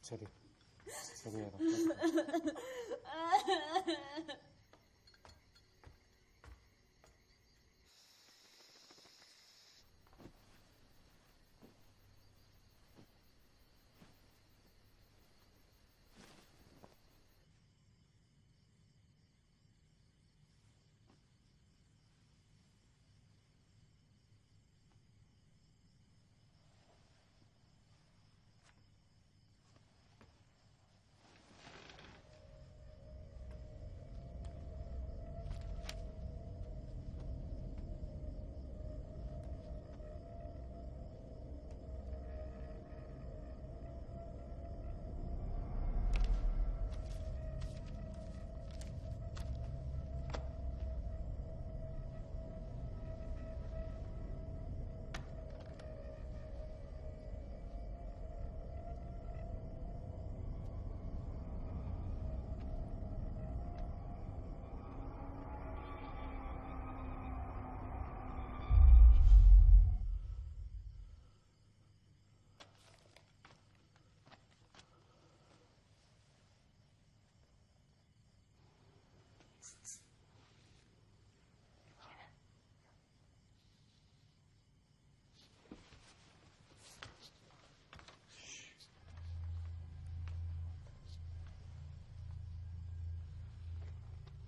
சரி சரி.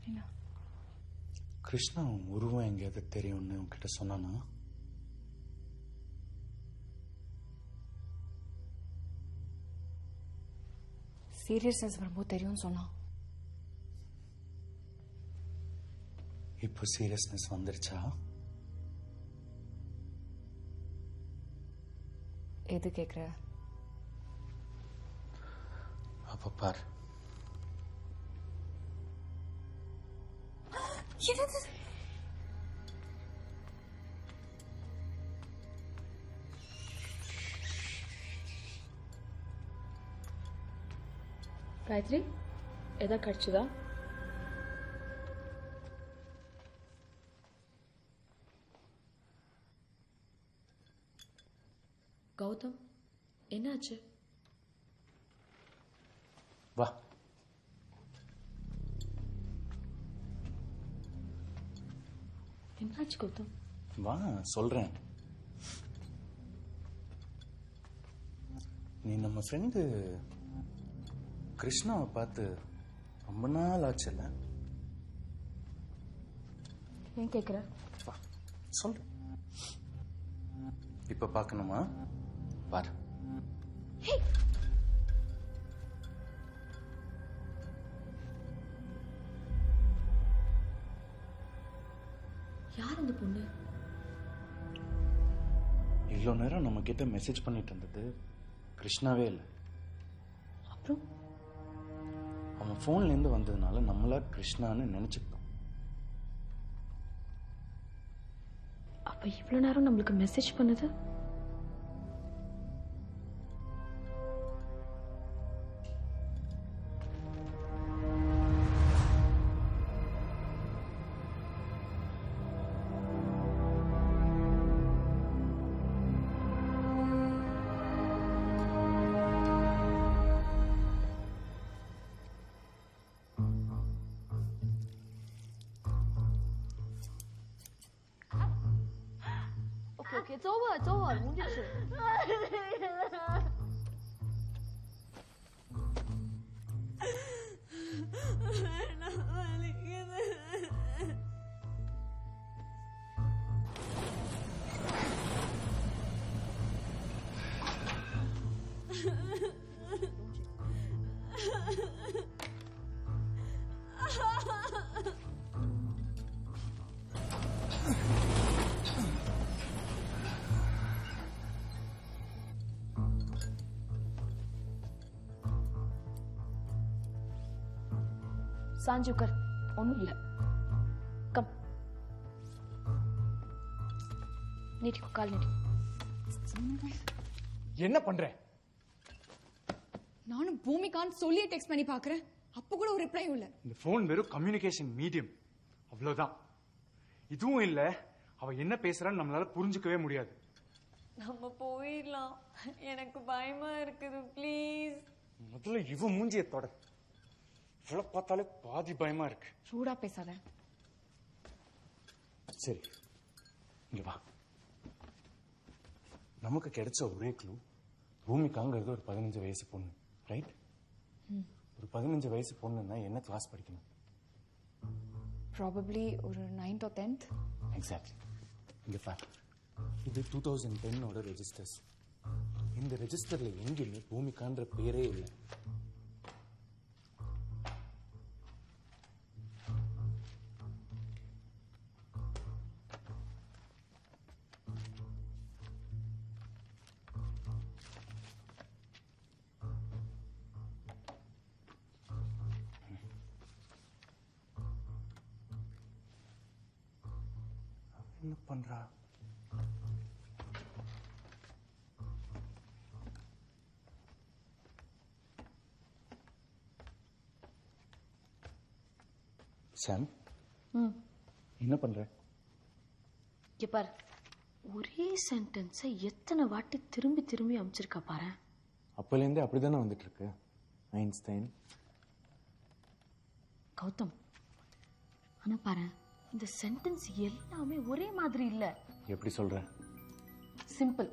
என்ன? கிருஷ்ணா உருவம் எங்கேயாவது தெரியும்னு உன்கிட்ட சொன்னானா? சீரியஸ்னஸ் வரும்போது தெரியும்னு சொன்னான். இப்போ சீரியஸ்னஸ் வந்துருச்சா? எது கேட்குற? அப்ப பார். காயத்ரி எதா கிடைச்சதா? கௌதம், என்னாச்சு? வா. என்னாச்சு கௌதம்? வா சொல்றேன். நீ நம்ம ஃப்ரெண்டு கிருஷ்ணாவை பார்த்து ரொம்ப நாள் ஆச்சுல்ல? ஏன் கேட்குற? வா சொல்லு. இப்ப பார்க்கணுமா? பாரு. யார் அந்த பொண்ணு? இவ்வளோ நேரம் நம்ம கிட்ட மெசேஜ் பண்ணிட்டு இருந்தது கிருஷ்ணாவே இல்லை. அப்புறம் அவன் போன்ல இருந்து வந்ததுனால நம்மளா கிருஷ்ணான்னு நினைச்சுக்கிட்டோம். அப்ப இவ்வளவு நேரம் நம்மளுக்கு மெசேஜ் பண்ணது Okay, it's over, முடிஞ்சிருச்சு. சாஞ்சு உட்கார், ஒன்றும் இல்லை. கம், நீட்டிக்கோ, கால் நீட்டி. என்ன பண்ற? நானும் பூமிகான்னு சொல்லி டெக்ஸ்ட் பண்ணி பார்க்குறேன். அப்போ கூட ஒரு ரிப்ளையும் இல்லை. இந்த போன் வெறும் கம்யூனிகேஷன் மீடியம், அவ்வளவுதான். இதுவும் இல்ல, அவ என்ன பேசுறான்னு நம்மளால புரிஞ்சுக்கவே முடியாது. நம்ம போயிடலாம், எனக்கு பயமா இருக்குது, ப்ளீஸ். முதல்ல இவ மூஞ்சிய தொட. இவ்வளவு பார்த்தாலே பாதி பயமா இருக்கு. ரூடா பேசாத. சரி இங்க வா. நமக்கு கிடைச்ச ஒரே க்ளூ பூமிகாங்கிறது ஒரு 15 வயசு பொண்ணு, ரைட்? ஒரு 15 வயசு பொண்ணுன்னா என்ன கிளாஸ் படிக்கணும்? ப்ராபப்ளி ஒரு 9th or 10th. எக்ஸாக்ட்லி. இங்க பாரு, இது 2010 ரெஜிஸ்டர்ஸ். இந்த ரெஜிஸ்டர்ல எங்கேயுமே பூமிகான்ற பேரே இல்லை. என்ன பண்றா? சாம், என்ன பண்ற? இங்க பாரு, ஒரே சென்டென்ஸை எத்தனை வாட்டி திரும்பி திரும்பி அமைச்சிருக்கா பாரு. அப்பலேருந்தே அப்படிதானே வந்துட்டு இருக்கு. ஐன்ஸ்டைன். கௌதம், ஆனா பாரு, இந்த சென்டென்ஸ் எல்லாமே ஒரே மாதிரி இல்ல. எப்படி சொல்ற? சிம்பிள்.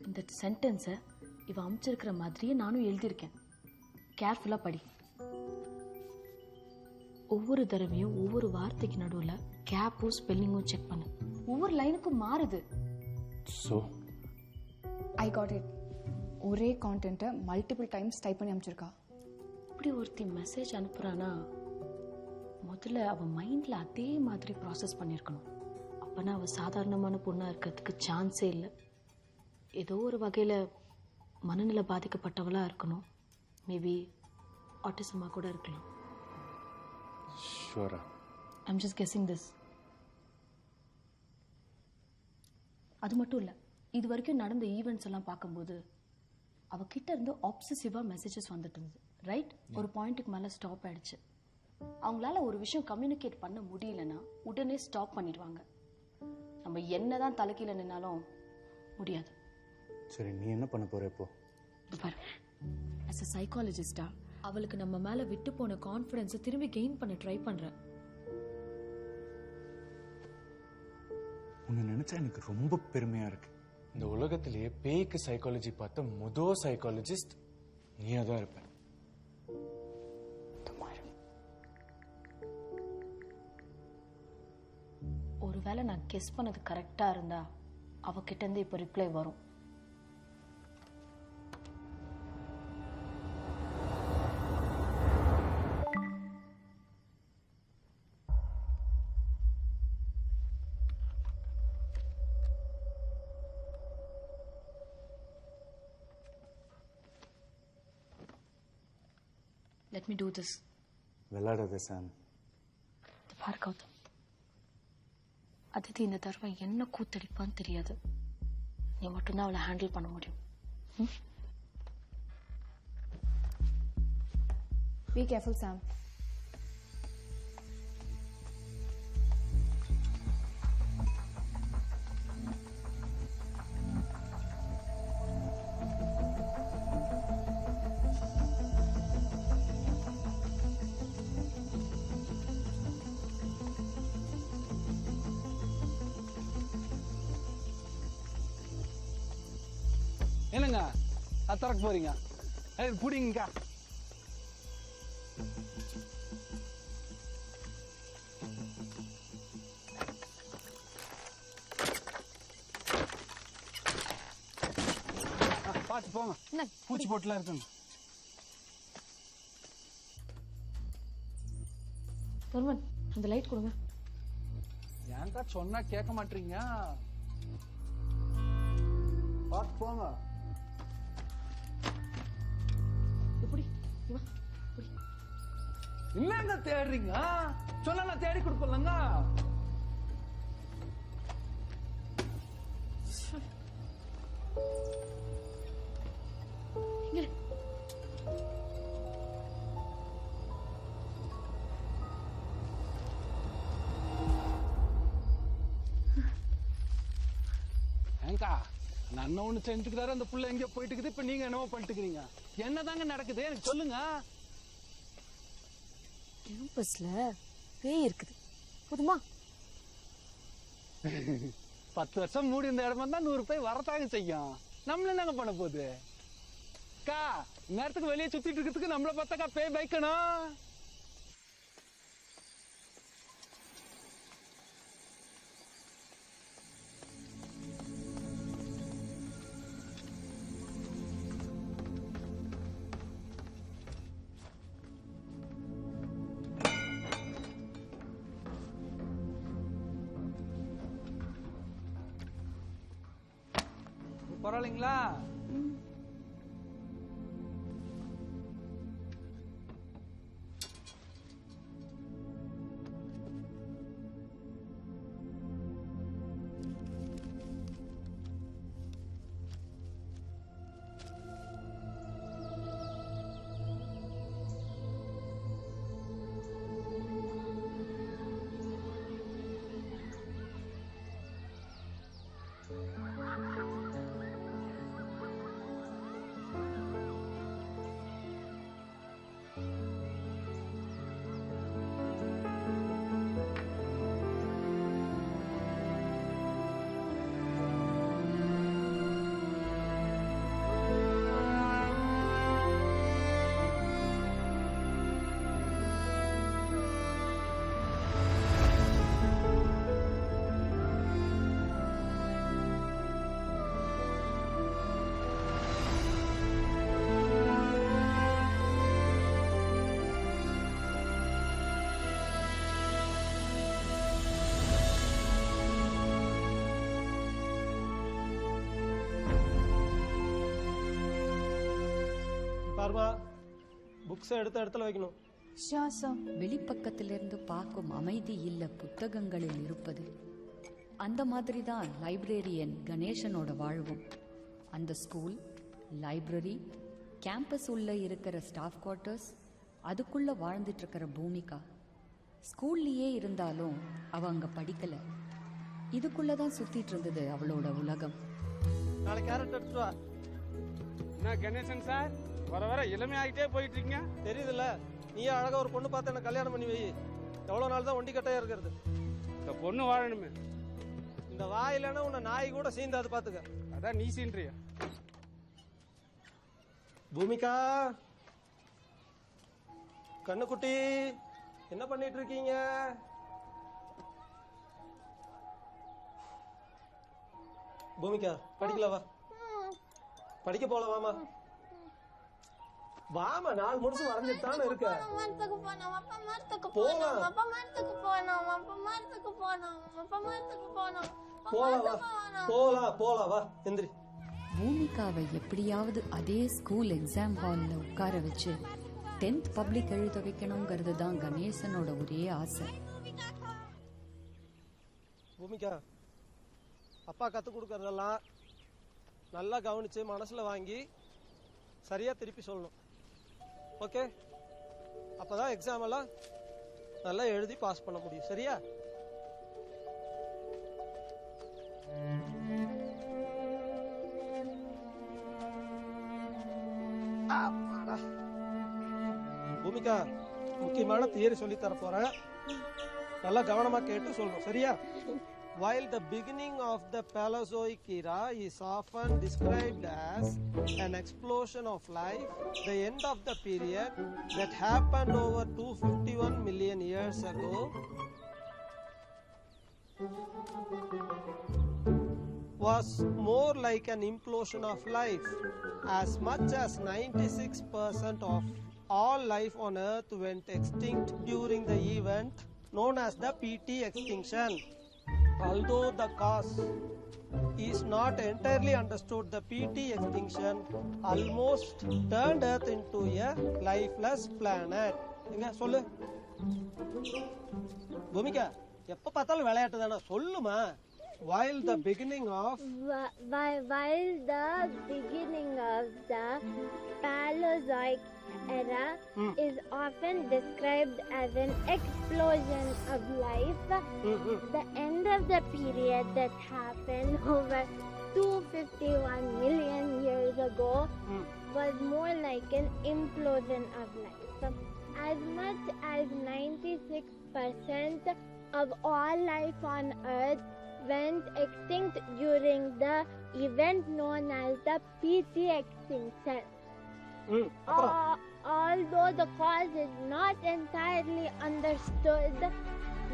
இந்த சென்டென்ஸை இவ அமைச்சிருக்கிற மாதிரியே நானும் எழுதியிருக்கேன். கேர்ஃபுல்லா படி. ஒவ்வொரு தடவையும் ஒவ்வொரு வார்த்தைக்கு நடுவில் கேப்பும் ஸ்பெல்லிங்கும் செக் பண்ணு. ஒவ்வொரு லைனுக்கும் மாறுது. So I got it. ஒரே கான்டென்ட்டை மல்டிபிள் டைம்ஸ் டைப் பண்ணி அனுப்பிச்சிருக்கா. இப்படி ஒருத்தி மெசேஜ் அனுப்புகிறானா முதல்ல அவள் மைண்டில் அதே மாதிரி ப்ராசஸ் பண்ணியிருக்கணும். அப்போனா அவள் சாதாரணமான பொண்ணாக இருக்கிறதுக்கு சான்ஸே இல்லை. ஏதோ ஒரு வகையில் மனநிலை பாதிக்கப்பட்டவளாக இருக்கணும். மேபி ஆட்டிசமாக கூட இருக்கலாம். Sure? I'm just guessing this. அது மட்டும் இல்லை, இது வரைக்கும் நடந்த ஈவெண்ட்ஸ் எல்லாம் பார்க்கும்போது அவகிட்ட இருந்து ஆப்சசிவாக மெசேஜஸ் வந்துட்டு இருந்தது. ரைட்? ஒரு பாயிண்ட்டுக்கு மேலே ஸ்டாப் ஆயிடுச்சு. அவங்களால ஒரு விஷயம் கம்யூனிகேட் பண்ண முடியலன்னா உடனே ஸ்டாப் பண்ணிடுவாங்க. நம்ம என்னதான் தலைக்கீழ நின்னாலும் முடியாது. சரி, நீ என்ன பண்ண போற இப்போ? பாரு, as a சைக்காலஜிஸ்டா அவளுக்கு நம்ம மேல விட்டு போன கான்ஃபிடன்ஸை திரும்பி கெயின் பண்ண ட்ரை பண்றேன். உன்னை நினைச்சா எனக்கு ரொம்ப பெருமையா இருக்கு. இந்த உலகத்திலேயே பேய்க்கு சைக்காலஜி பார்த்த முதல் சைக்காலஜிஸ்ட் நீயா தான் இருப்ப. ஒருவேளை நான் கெஸ் பண்ணது கரெக்டா இருந்தா அவகிட்ட இருந்து இப்ப ரிப்ளை வரும். Let me do this. விளையாடாத சாம். பாரு கௌதம், அதித்தி இந்த தடவை என்ன கூத்தடிப்பான்னு தெரியாது. நீ மட்டும்தான் அவளை ஹேண்டில் பண்ண முடியும். Be careful, Sam. என்னங்க அத்தரக்கு போறீங்க? புடிங்க. பார்த்து போங்க, பூச்சி போட்டுலாம் இருக்குங்க. தர்மன், அந்த லைட் கொடுங்க. ஏன்டா சொன்னா கேட்க மாட்டீங்க? பார்த்து போங்க. எப்படி என்னங்க தேடுறீங்க? சொன்னா நான் தேடி கொடுப்பலங்க. ஏங்கா நான் ஒண்ணு செஞ்சுக்கிறாரு, அந்த புள்ள எங்கேயோ போயிட்டு இருக்குது. இப்ப நீங்க என்னவோ பண்ணிட்டுக்கிறீங்க. என்னதாங்க நடக்குது எனக்கு சொல்லுங்க. கேம்பஸ்ல பேய் இருக்குது, போதுமா? 10 வருஷம் மூடி இந்த இடமா தான் 100 பேர் வரத்தாங்க செய்யும். நம்மள என்னங்க பண்ண போகுது? கா நேரத்துக்கு வெளியே சுத்திட்டு இருக்கிறதுக்கு நம்மள பார்த்தாக்கா பேய் பயக்கணும். பரவாயில்லைங்களா? பாருமா, புக்ஸ் எடுத்த இடத்துல வைக்கணும். வெளிப்பக்கத்திலிருந்து பார்க்கும் அமைதி இல்ல புத்தகங்களில் இருப்பது. அந்த மாதிரி தான் லைப்ரரியன் கணேசனோட வாழ்வும். அந்த ஸ்கூல், லைப்ரரி, கேம்பஸ் உள்ள இருக்கிற ஸ்டாஃப் குவார்ட்டர்ஸ், அதுக்குள்ள வாழ்ந்துட்டு இருக்கிற பூமிகா. ஸ்கூல்லையே இருந்தாலும் அவ அங்க படிக்கல. இதுக்குள்ளதான் சுத்திட்டு இருந்தது அவளோட உலகம். நாளைக்கு கேரட் எடுத்துட்டு வா. என்ன கணேசன் சார், வர வர இளமையாகிட்டே போயிட்டு இருக்கீங்க. தெரியுதுல்ல, நீயே அழகா ஒரு பொண்ணு பார்த்து என்ன கல்யாணம் பண்ணி வை. எவ்வளவு நாள் தான் ஒண்டி கட்டையா இருக்கிறது? இந்த பொண்ணு வாழணுமே. இந்த வாயிலன்னா உன்னை நாய் கூட சீந்தாது பாத்துக்க. அதான் நீ சீன்றியா? பூமிகா, கண்ணுக்குட்டி, என்ன பண்ணிட்டு இருக்கீங்க? பூமிகா, படிக்கல வா. படிக்க போல வாமா. வாமா, நாலு முடிச்சு வரைஞ்சிட்டு தானே இருக்க. போலாம் வா, எந்திரி. பூமிகாவை எப்படியாவது அதே ஸ்கூல் எக்ஸாம் ஹால்ல உட்கார வச்சு 10th பப்ளிக் எழுத வைக்கணுங்கிறது தான் கணேசனோட ஒரே ஆசை. பூமிகா, அப்பா கத்து கொடுக்கறதெல்லாம் நல்லா கவனிச்சு மனசுல வாங்கி சரியா திருப்பி சொல்லணும். ஓகே? அப்பதான் எக்ஸாம் எல்லாம் நல்லா எழுதி பாஸ் பண்ண முடியும். சரியா? பூமிகா, முக்கியமான தியரி சொல்லி தர போறேன். நல்லா கவனமா கேட்டு சொல்லணும். சரியா? While the beginning of the Paleozoic era is often described as an explosion of life, the end of the period that happened over 251 million years ago was more like an implosion of life. As much as 96% of all life on Earth went extinct during the event known as the PT extinction. Although the cause is not entirely understood, the PT extinction almost turned Earth into a lifeless planet. எங்க சொல்லு பூமிகா, எப்ப பார்த்தாலும் விளையாட்டு தானே, சொல்லுமா. While the beginning of the Paleozoic era is often described as an explosion of life, the end of the period that happened over 251 million years ago was more like an implosion of life. As much as 96% of all life on Earth went extinct during the event known as the PT extinction. Although the cause is not entirely understood,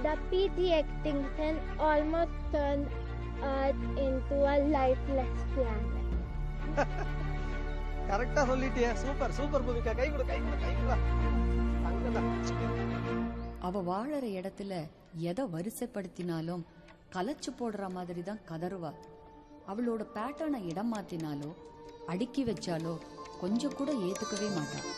the PT extinction almost turned Earth into a lifeless planet. கரெக்டா சொல்லிட்டியே. Super super Bhumika, கை கொடு. அவ வாழற இடத்துல எதை வரிசைப்படுத்தினாலும் கலச்சு போடுற மாதிரி தான் கதறுவா. அவளோட பேட்டர்னை இடம் மாத்தினாலோ அடுக்கி வச்சாலோ கொஞ்சம் கூட ஏத்துக்கவே மாட்டான்.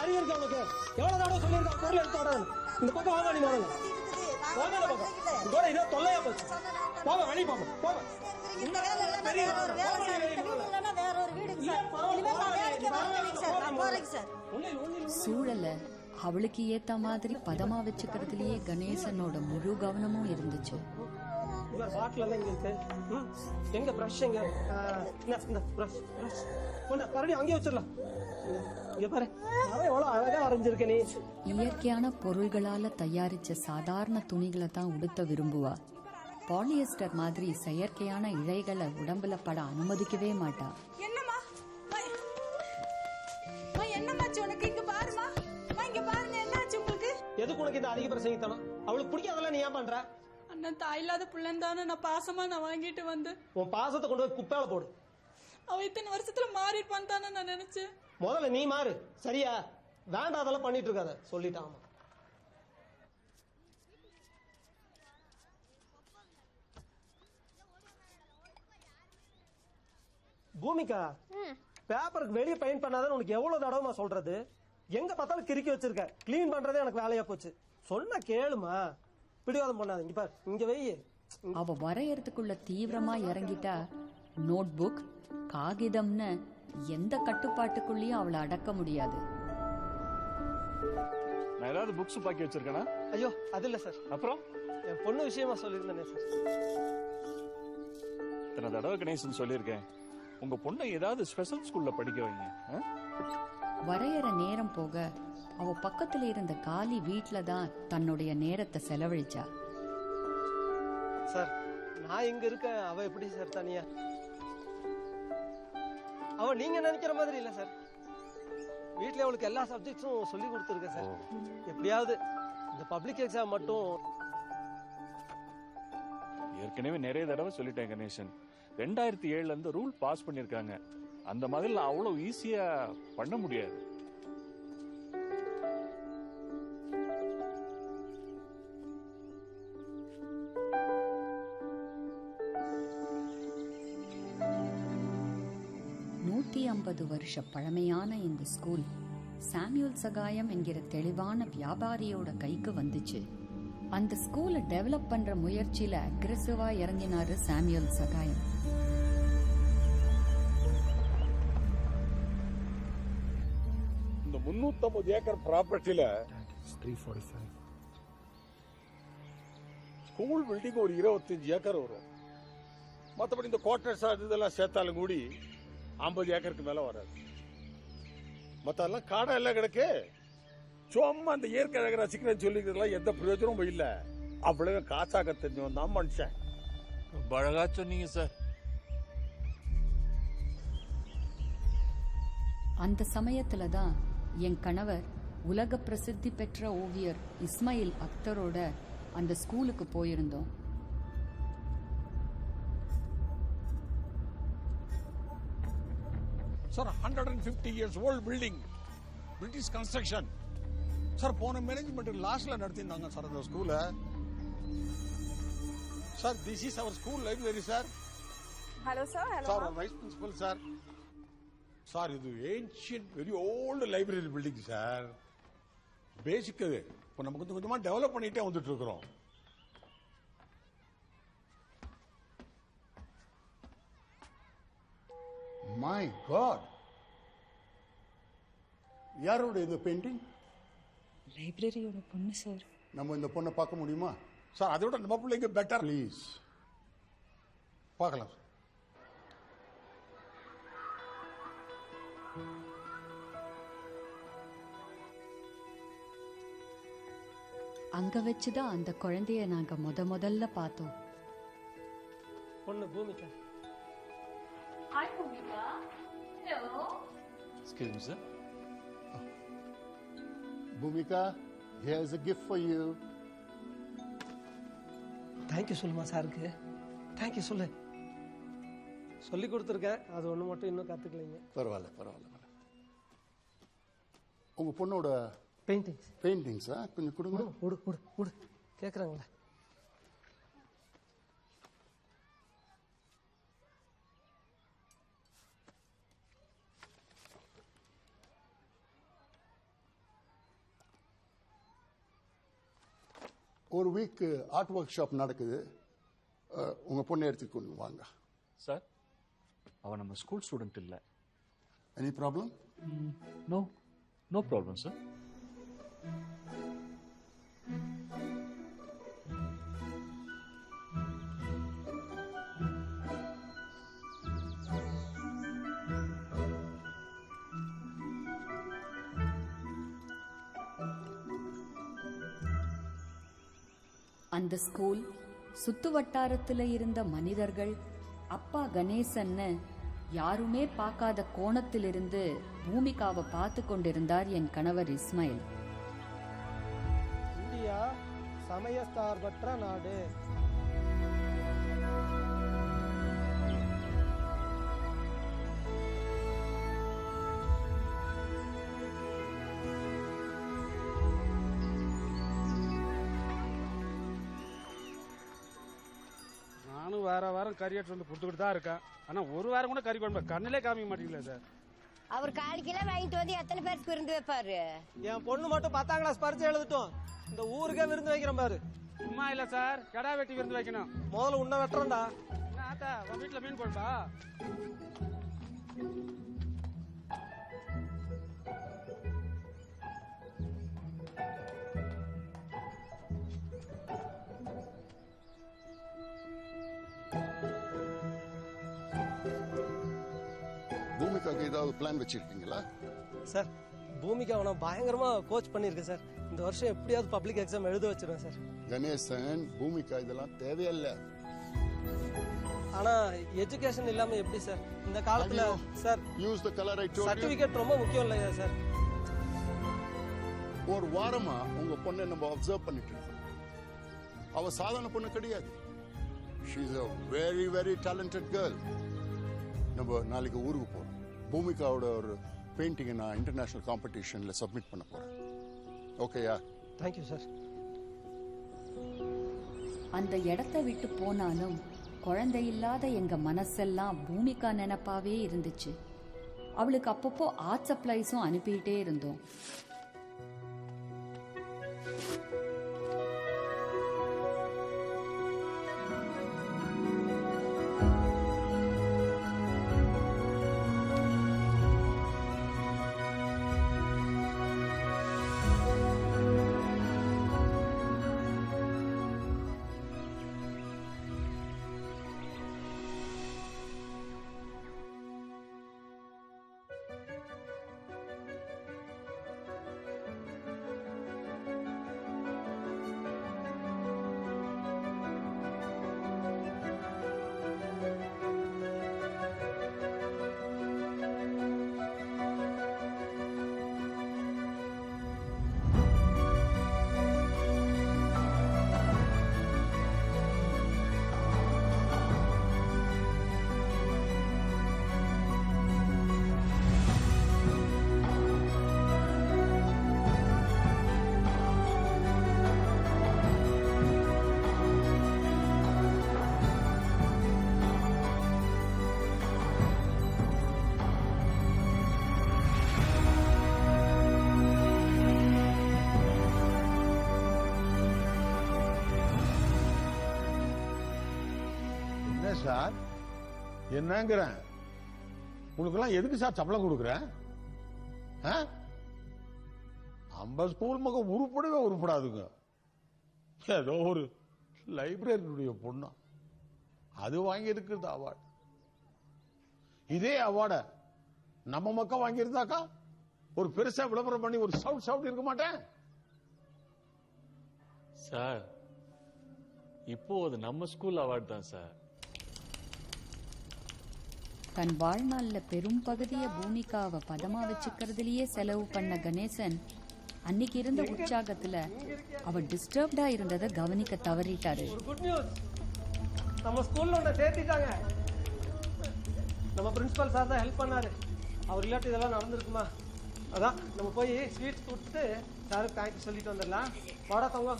அறிவு இருக்கு அவனுக்கு. எவ்வளவு தடவை சொல்லியிருக்கான் பொருள் எடுத்து விடாது. இந்த பக்கம் வாங்க, நீ முதல்ல இதோட இதோ தொல்லையா போச்சு. போக வெளியே போங்க, போங்க. சூழலை அவளுக்கு ஏத்த மாதிரி பதமா வச்சுக்கிறதுலயே கணேசனோட முழு கவனமும் இருந்துச்சு. பாட்டில் எல்லாம் இங்க இருக்கு. எங்க பிரஷ் எங்க? இந்த பிரஷ் கரடி அங்கேயே வச்சிடலாம். இங்க பாரு, எவ்வளவு அழகா அரைஞ்சிருக்க நீ. இயற்கையான பொருள்களால தயாரிச்ச சாதாரண துணிகளை தான் உடுத்த விரும்புவா. பாலியஸ்டர் மாதிரி செயற்கையான இழைகளை உடம்புல பட அனுமதிக்கவே மாட்டா. எதுக்கு உனக்கு இந்த அதிக பிரசங்கித்தனம்? அவளுக்கு பிடிக்காதெல்லாம் நீ ஏன் பண்ற? அண்ணன் தாய் இல்லாத பிள்ளைன்னு தானே நான் பாசமா வாங்கிட்டு வந்தேன். உன் பாசத்தை கொண்டு போய் குப்பையில போடு. அவ இத்தனை வருஷத்துல மாறிருப்பான்னு தானே நான் நினைச்சேன். முதல்ல நீ மாறு, சரியா? வேண்டாம் அதெல்லாம் பண்ணிட்டு இருக்காத சொல்லிட்டான். பூமிகா, பேப்பருக்கு வெளியே பெயிண்ட் பண்ணாதான் உனக்கு எவ்வளவு தடவை சொல்றது? எங்க பார்த்தாலும் கிறுக்கி வச்சிருக்க. கிளீன் பண்றதே எனக்கு வேலையா போச்சு. சொன்ன கேளுமா, பிடிவாதம் பண்ணாத. இங்க பாரு, இங்க வெயி. அவ வரையறதுக்குள்ள தீவிரமா இறங்கிட்டா நோட் புக் காகிதம்னு எந்த கட்டுப்பாட்டுக்குள்ளேயும் அவளை அடக்க முடியாது. நான் ஏதாவது புக்ஸ் பாக்கி வச்சிருக்கேனா? ஐயோ அது இல்ல சார். அப்புறம் என் பொண்ணு விஷயமா சொல்லியிருந்தேனே சார். இத்தனை தடவை கணேசன் சொல்லியிருக்கேன், உங்க பொண்ணை ஏதாவது ஸ்பெஷல் ஸ்கூல்ல படிக்க வைங்க. வரையற நேரம் போக அவ பக்கத்துல இருந்த காலி வீட்ல தான் தன்னுடைய நேரத்தை செலவழிச்சா. சார் நான் இங்க இருக்கேன், அவ எப்படி சார் தனியா? அவ நீங்க நினைக்கிற மாதிரி இல்ல சார். வீட்ல அவளுக்கு எல்லா சப்ஜெக்ட்ஸும் சொல்லி கொடுத்துருக்கேன் சார். எப்படியாவது இந்த பப்ளிக் எக்ஸாம் மட்டும். ஏற்கனவே நிறைய தடவை சொல்லிட்டேன் கணேசன், 2007ல இருந்து ரூல் பாஸ் பண்ணிருக்காங்க. அந்த மாதிரி அவ்வளவு ஈஸியா பண்ண முடியாது. வருஷ பழமையான இந்த ஸ்கூல் சாமுவேல் சகாயம் என்கிற தெளிவான வியாபாரியோட கைக்கு வந்துச்சு. அந்த ஸ்கூலை டெவலப் பண்ற முயற்சியில அக்ரெசிவா இறங்கினாரு சாமுவேல் சகாயம். இந்த 350 ஏக்கர் ப்ராப்பர்ட்டில 345 ஸ்கூல் பில்டிங் ஒரு 25 ஏக்கர் வரும். மற்றபடி இந்த குவார்டர்ஸ் இதெல்லாம் சேர்த்தாலும் கூடி 50 ஏக்கருக்கு மேல வராது. மத்தெல்லாம் காடா எல்லாம் கிடக்கு. சும்மா அந்த இயற்கை அழகை ரசிக்கிறேன்னு சொல்லிக்கிறதுலாம் எந்த பிரயோஜனமும் இல்ல. அவ்வளவு காசாக்க தெரிஞ்சவன் தான் மனுஷன். அழகா சொன்னீங்க சார். அந்த சமயத்துல தான் என் கணவர் உலக பிரசித்தி பெற்ற ஓவியர் இஸ்மாயில் அக்தரோட அந்த ஸ்கூலுக்கு போயிருந்தோம். Sir 150 years old building, British construction. Sir போன மேனேஜ்மெண்ட் லாஸ்ட்ல நடத்திருந்தாங்க சார் அந்த ஸ்கூல. Sir this is our school library sir. Hello sir. Hello sir vice principal sir. Sir இது ancient very old library building sir. Basic இது இப்போ நம்ம கொஞ்சம் கொஞ்சமா டெவலப் பண்ணிட்டே வந்துட்டு இருக்கிறோம். மை காட், யாரோட இந்த பெயிண்டிங்? லைப்ரரியோட பொண்ணு சார். நம்ம இந்த பொண்ணை பார்க்க முடியுமா? சார் அதை விட நம்ம பிள்ளைங்க பெட்டர். ப்ளீஸ் பார்க்கலாம். அங்க வச்சுதான் அந்த குழந்தைய நாங்க முதல்ல பார்த்தோம். பொண்ணு Bhumika. Hi Bhumika. Hello. Excuse me, sir. Bhumika, here's a gift for you. Thank you சொல்லுமா சாருக்கு. தேங்க்யூ சொல்லு. சொல்லி கொடுத்துருக்கேன், அது ஒன்று மட்டும் இன்னும் கற்றுக்கலைங்க. பரவாயில்ல பரவாயில்ல. உங்க பொண்ணோட பெயிண்டிங்ஸா கொஞ்சம் கொடுங்க. விடு கேட்குறாங்களே. ஒரு வீக் ஆர்ட் ஒர்க் ஷாப் நடக்குது. உங்க பொண்ணை எடுத்துட்டு கொண்டு வாங்க. சார் அவன் நம்ம ஸ்கூல் ஸ்டூடெண்ட் இல்ல. Any problem? No problem sir. அந்த ஸ்கூல் சுத்து வட்டாரத்துல இருந்த மனிதர்கள் அப்பா கணேசன்னு யாருமே பார்க்காத கோணத்திலிருந்து பூமிகாவை பார்த்து கொண்டிருந்தார் என் கணவர் இஸ்மாயில். இந்தியா சமயஸ்தார்பற்ற நாடு. வாரம் கறி எடுத்து வந்து கொடுத்துக்கிட்டு தான் இருக்கேன். ஆனா ஒரு வாரம் கூட கறி குழம்பு கண்ணிலே காமிக்க மாட்டீங்களா சார்? அவர் 1/4 கிலோ வாங்கிட்டு வந்து எத்தனை பேருக்கு விருந்து வைப்பாரு? என் பொண்ணு மட்டும் 10ஆம் கிளாஸ் பரிச்சை எழுதட்டும், இந்த ஊருக்கே விருந்து வைக்கிறேன் பாரு. சும்மா இல்ல சார், கடா வெட்டி விருந்து வைக்கணும். முதல்ல உன்னை வெட்டுறேன்டா. ஆத்தா உன் வீட்டுல மீன் குழம்பா? பூமிக்காக ஏதாவது பிளான் வச்சிருக்கீங்களா? சார் பூமிகா அவனை பயங்கரமா கோச் பண்ணியிருக்கேன் சார். இந்த வருஷம் எப்படியாவது பப்ளிக் எக்ஸாம் எழுத வச்சிருவேன் சார். கணேசன், பூமிகா இதெல்லாம் தேவையில்லை. ஆனா எஜுகேஷன் இல்லாம எப்படி சார் இந்த காலத்துல? Sir use the colour I told you. Certificate ரொம்ப முக்கியம் இல்லையா சார்? ஒரு வாரமா உங்க பொண்ணை நம்ம அப்சர்வ் பண்ணிட்டு இருக்கோம். அவ சாதாரண பொண்ணு கிடையாது. She is a very very talented girl. நம்ம நாளைக்கு ஊருக்கு போறோம். பூமிகாவோட ஒரு பெயிண்டிங்கை நான் இன்டர்நேஷனல் காம்படிஷன்ல சப்மிட் பண்ண போறேன். ஓகேயா? Thank you sir. அந்த இடத்தை விட்டு போனாலும் குழந்தை இல்லாத எங்க மனசெல்லாம் பூமிகா நினைப்பாவே இருந்துச்சு. அவளுக்கு அப்பப்போ ஆர்ட் சப்ளைஸும் அனுப்பிட்டே இருந்தோம். சார் என்னங்கிறேன்? உனக்கெல்லாம் எதுக்கு சார் சம்பளம் கொடுக்குறேன்? நம்ம ஸ்கூல் மகன் உருப்படவே உருப்படாதுங்க. ஏதோ ஒரு லைப்ரரியுடைய பொண்ணா அது வாங்கி இருக்கிறது அவார்டு. இதே அவார்டை நம்ம மக்கள் வாங்கியிருந்தாக்கா ஒரு பெருசா விளம்பரம் பண்ணி ஒரு சவுட் இருக்க மாட்டேன் சார். இப்போ அது நம்ம ஸ்கூல் அவார்டு தான் சார். தன் வாழ்நாள்ல பெரும் பகுதியை பூமிகாவை பதமா வச்சுக்கிறதுலயே செலவு பண்ண கணேசன் அன்னைக்கு இருந்த உற்சாகத்துல அவ டிஸ்டர்ப்டா இருந்ததை கவனிக்க தவறிட்டாரு. ஒரு குட் நியூஸ், நம்ம ஸ்கூல்ல ஒண்ணு சேர்த்திட்டாங்க. நம்ம பிரின்சிபல் சார் தான் ஹெல்ப் பண்ணாரு. அவர் இல்லாட்டி இதெல்லாம் நடந்திருக்குமா? அதான் நம்ம போய் ஸ்வீட்ஸ் கொடுத்துட்டு சாருக்கு தேங்க்யூ சொல்லிட்டு வந்துடலாம். வாடா தங்க.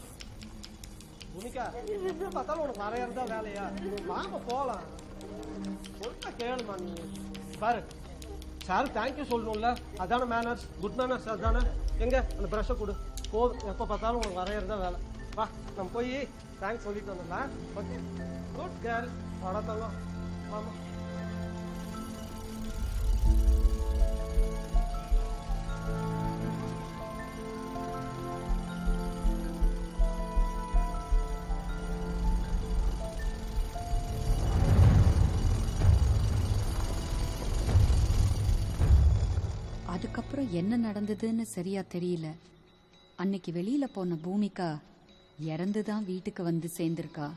பூமிகா எப்படி பார்த்தாலும் உனக்கு வரையறதா வேலையா? வாங்க போலாம். சொல்ல கேளுமா நீ. பாரு சார் தேங்க்யூ சொல்லணும்ல, அதான மேனர்ஸ், குட் மேனர்ஸ் அதானே. எங்க அந்த ப்ரஷை கொடு. போதும், எப்போ பார்த்தாலும் உனக்கு வரையறதா வேலை. வா நம்ம போய் தேங்க்ஸ் சொல்லிட்டு வந்துடலாம். Okay good girl. வாடா தங்க. ஆமா அதுக்கப்புறம் என்ன நடந்ததுன்னு சரியா தெரியல. அன்னைக்கு வெளியில போன பூமிகா இறந்துதான் வீட்டுக்கு வந்து சேர்ந்திருக்கா.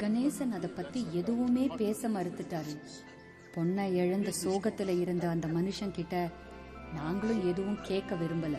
கணேசன் அதை பத்தி எதுவுமே பேச மறுத்துட்டாரு. பொண்ணை இழந்த சோகத்துல இருந்த அந்த மனுஷன் கிட்ட நாங்களும் எதுவும் கேட்க விரும்பல.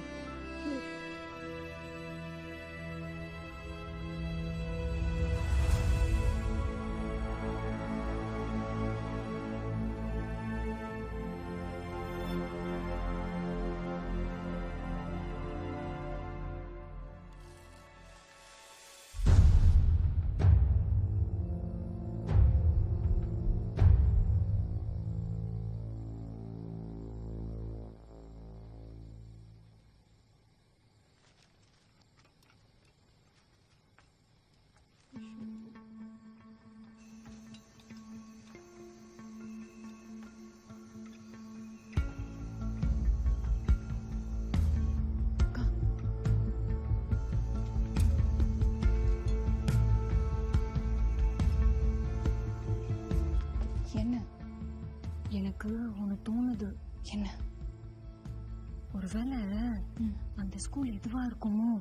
எனக்கு ஒன்று தோணுது. என்ன? ஒருவேளை அந்த ஸ்கூல் எதுவா இருக்குமோ?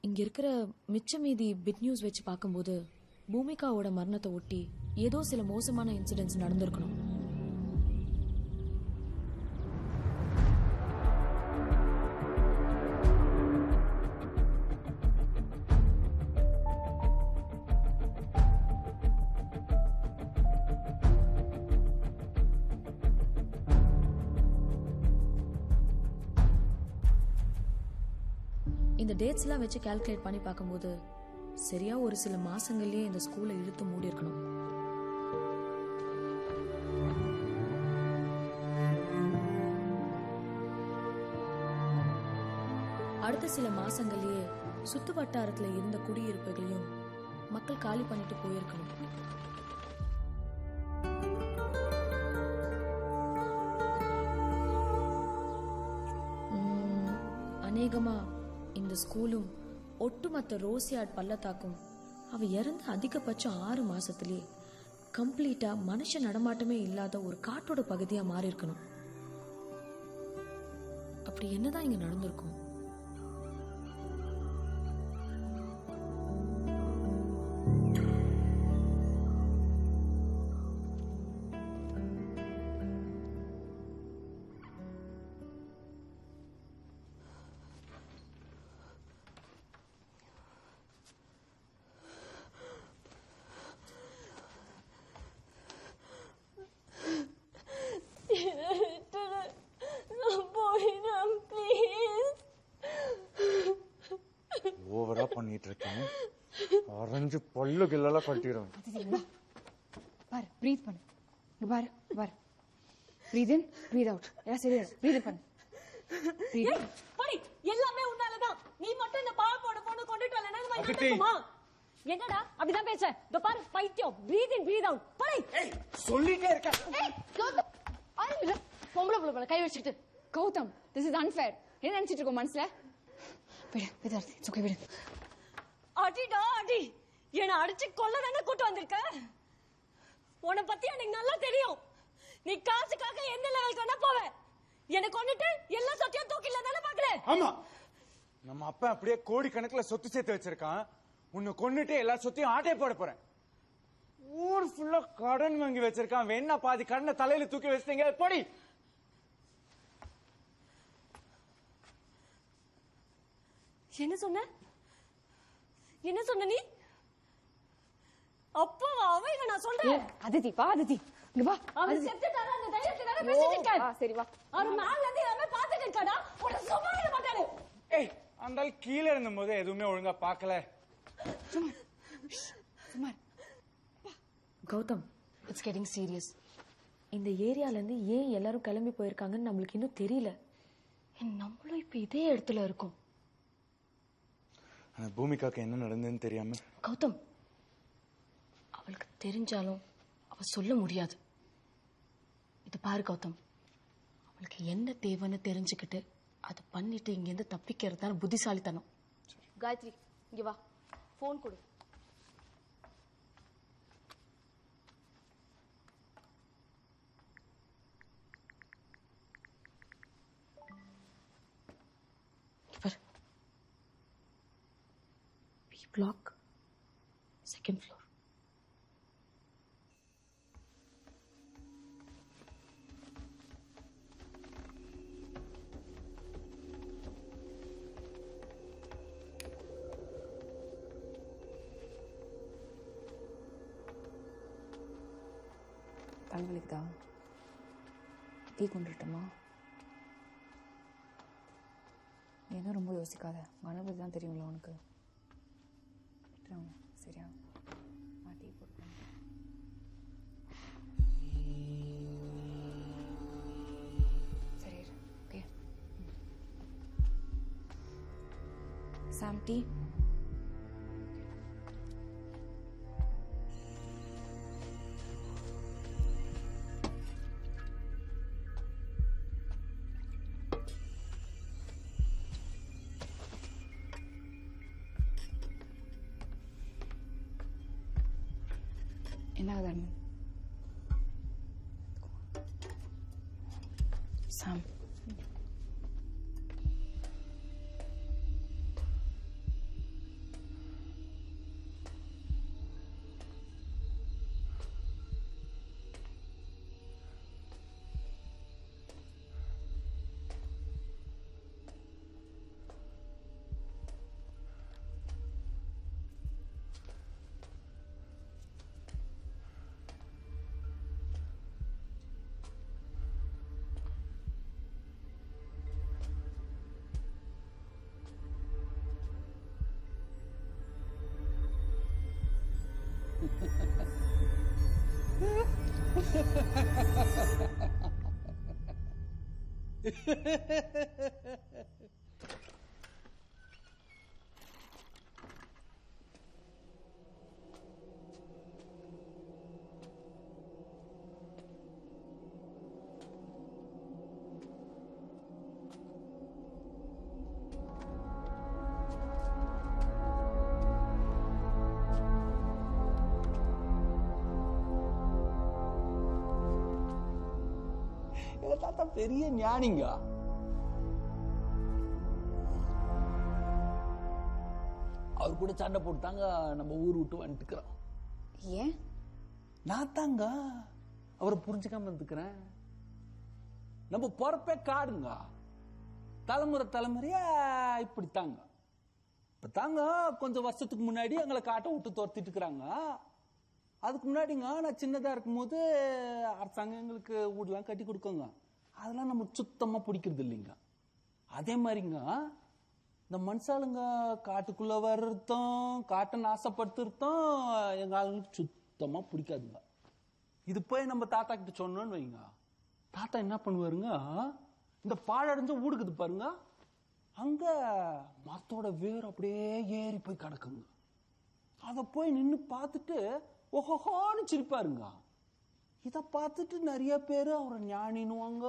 இங்க இருக்கிற மிச்ச மீதி பிட் நியூஸ் வச்சு பார்க்கும்போது பூமிகாவோட மரணத்தை ஒட்டி ஏதோ சில மோசமான இன்சிடென்ட்ஸ் நடந்திருக்கணும். இந்த டேட்ஸ் எல்லாம் வச்சு கால்குலேட் பண்ணி பார்க்கும்போது சரியா ஒரு சில மாசங்கள்லயே இந்த ஸ்கூலை இழுத்து மூடி இருக்கணும். அடுத்த சில மாசங்கள்லயே சுத்து வட்டாரத்துல இருந்த குடியிருப்புகளையும் மக்கள் காலி பண்ணிட்டு போயிருக்கணும். அநேகமா இந்த ஸ்கூலும் ஒட்டுமொத்த ரோசியாட் பள்ளத்தாக்கும் அவ இறந்து அதிகபட்சம் 6 மாசத்திலேயே கம்ப்ளீட்டா மனுஷ நடமாட்டமே இல்லாத ஒரு காட்டோட பகுதியா மாறி இருக்கணும். அப்படி என்னதான் இங்க நடந்திருக்கும்? ஓவரா பண்ணிட்டு இருக்கேன். ஆரஞ்சு பல்லு கில்லெல்லாம் கட்டிடும். பாரு, பிரீத் பண்ணு. இங்க பாரு, பாரு. பிரீத் இன், பிரீத் அவுட். எல்லாம் சரியா? பிரீத் பண்ணு. படி, எல்லாமே உன்னாலதான். நீ மட்டும் இந்த பாழப்போட பொண்ணு கொண்டுட்டு வரலன்னா இந்த மாதிரி நடக்குமா? என்னடா அப்படிதான் பேச? இதோ பாரு, பைத்தியம். பிரீத் இன், பிரீத் அவுட். படி. சொல்லிட்டே இருக்க. பொம்பளை புள்ள கை வச்சுக்கிட்டு. Gautham, this is unfair. என்ன நினைச்சிட்டு இருக்கோம் மனசுல? விடு, விதார்த்தி, சுக்கி விடு. அடிடா அடி. என்ன அடிச்சு கொல்லதானே கூட்டு வந்திருக்க? உன்னை பத்தி எனக்கு நல்லா தெரியும். நீ காசுக்காக எந்த லெவலுக்கு வேணா போவ. என்ன கொண்டுட்டு எல்லா சொத்தையும் தூக்கில தானே பாக்குற? ஆமா, நம்ம அப்பா அப்படியே கோடி கணக்குல சொத்து சேர்த்து வச்சிருக்கான். உன்னை கொன்னுட்டு எல்லா சொத்தையும் ஆட்டே போட போறேன். ஊர் ஃபுல்லா கடன் வாங்கி வச்சிருக்கான். வேணா பாதி கடனை தலையில தூக்கி வச்சிட்டீங்க. போடி. என்ன சொன்ன? என்ன சொன்ன நீ? அப்பா அவன் நான் சொல்றேன். அதிதி வா, அதிதி இங்க வா. அவன் செத்துட்டாரா? அந்த தைரியத்துக்காக பேசிட்டு இருக்கான். சரி வா. அவர் மேல இருந்து எல்லாமே பாத்துட்டு இருக்காடா. உன்னை சும்மா விட மாட்டாரு. ஏய், அந்த ஆள் கீழே இருந்தபோது எதுவுமே ஒழுங்கா பார்க்கல. சும்மா கௌதம், இட்ஸ் கெட்டிங் சீரியஸ். இந்த ஏரியால இருந்து ஏன் எல்லாரும் கிளம்பி போயிருக்காங்கன்னு நம்மளுக்கு இன்னும் தெரியல. நம்மளும் இப்ப இதே இடத்துல இருக்கோம். பூமிகாக்கு என்ன நடந்ததுன்னு தெரியாம கௌதம், அவளுக்கு தெரிஞ்சாலும் அவ சொல்ல முடியாது. இது பாரு கௌதம், அவளுக்கு என்ன தேவைன்னு தெரிஞ்சுக்கிட்டு அதை பண்ணிட்டு இங்க இருந்து தப்பிக்கிறது தான் புத்திசாலித்தனம். காயத்ரி, இங்க வா, போன் கொடு. Block, 2nd floor. கண் வலிக்குதா? டீ கொண்டுட்டுமா? ஏதோ ரொம்ப யோசிக்காத. கணபதி தான் தெரியும்ல உனக்கு. சரியா? நான் டீ போட்டுக்கிறேன். சரி ஓகே. சாம் டீ. என்ன தர்மன்? சாம் தாத்தா பெரிய ஞானிங்க. அவர் கூட சண்டை போட்டுதாங்க நம்ம ஊர் விட்டு வந்துட்டுக்கிறோம். ஏன்? நான் தாங்க அவரை புரிஞ்சுக்காம இருந்துக்கிறேன். நம்ம பொறப்பே காடுங்க. தலைமுறை தலைமுறையா இப்படித்தாங்க. இப்ப தாங்க கொஞ்சம் வருஷத்துக்கு முன்னாடி எங்களை காட்டை விட்டு துரத்திட்டு இருக்கிறாங்க. அதுக்கு முன்னாடிங்க நான் சின்னதா இருக்கும்போது அரசாங்கம் எங்களுக்கு வீடெல்லாம் கட்டி கொடுக்குங்க. அதெல்லாம் நம்மளுக்கு சுத்தமா பிடிக்கிறது இல்லைங்க. அதே மாதிரிங்க இந்த மனுஷாளுங்க காட்டுக்குள்ள வர்றதும் காட்டை நாசப்படுத்துறதும் எங்க ஆளுங்களுக்கு சுத்தமா பிடிக்காதுங்க. இது போய் நம்ம தாத்தா கிட்ட சொன்னோன்னு வைங்க, தாத்தா என்ன பண்ணுவாருங்க, இந்த பாழடைஞ்ச ஊடுக்குது பாருங்க, அங்க மரத்தோட வேர் அப்படியே ஏறி போய் கிடக்குங்க. அதை போய் நின்று பார்த்துட்டு ஓஹோன்னு சிரிப்பாருங்க. இதை பார்த்துட்டு நிறைய பேர் அவரை ஞானின்னுவாங்க,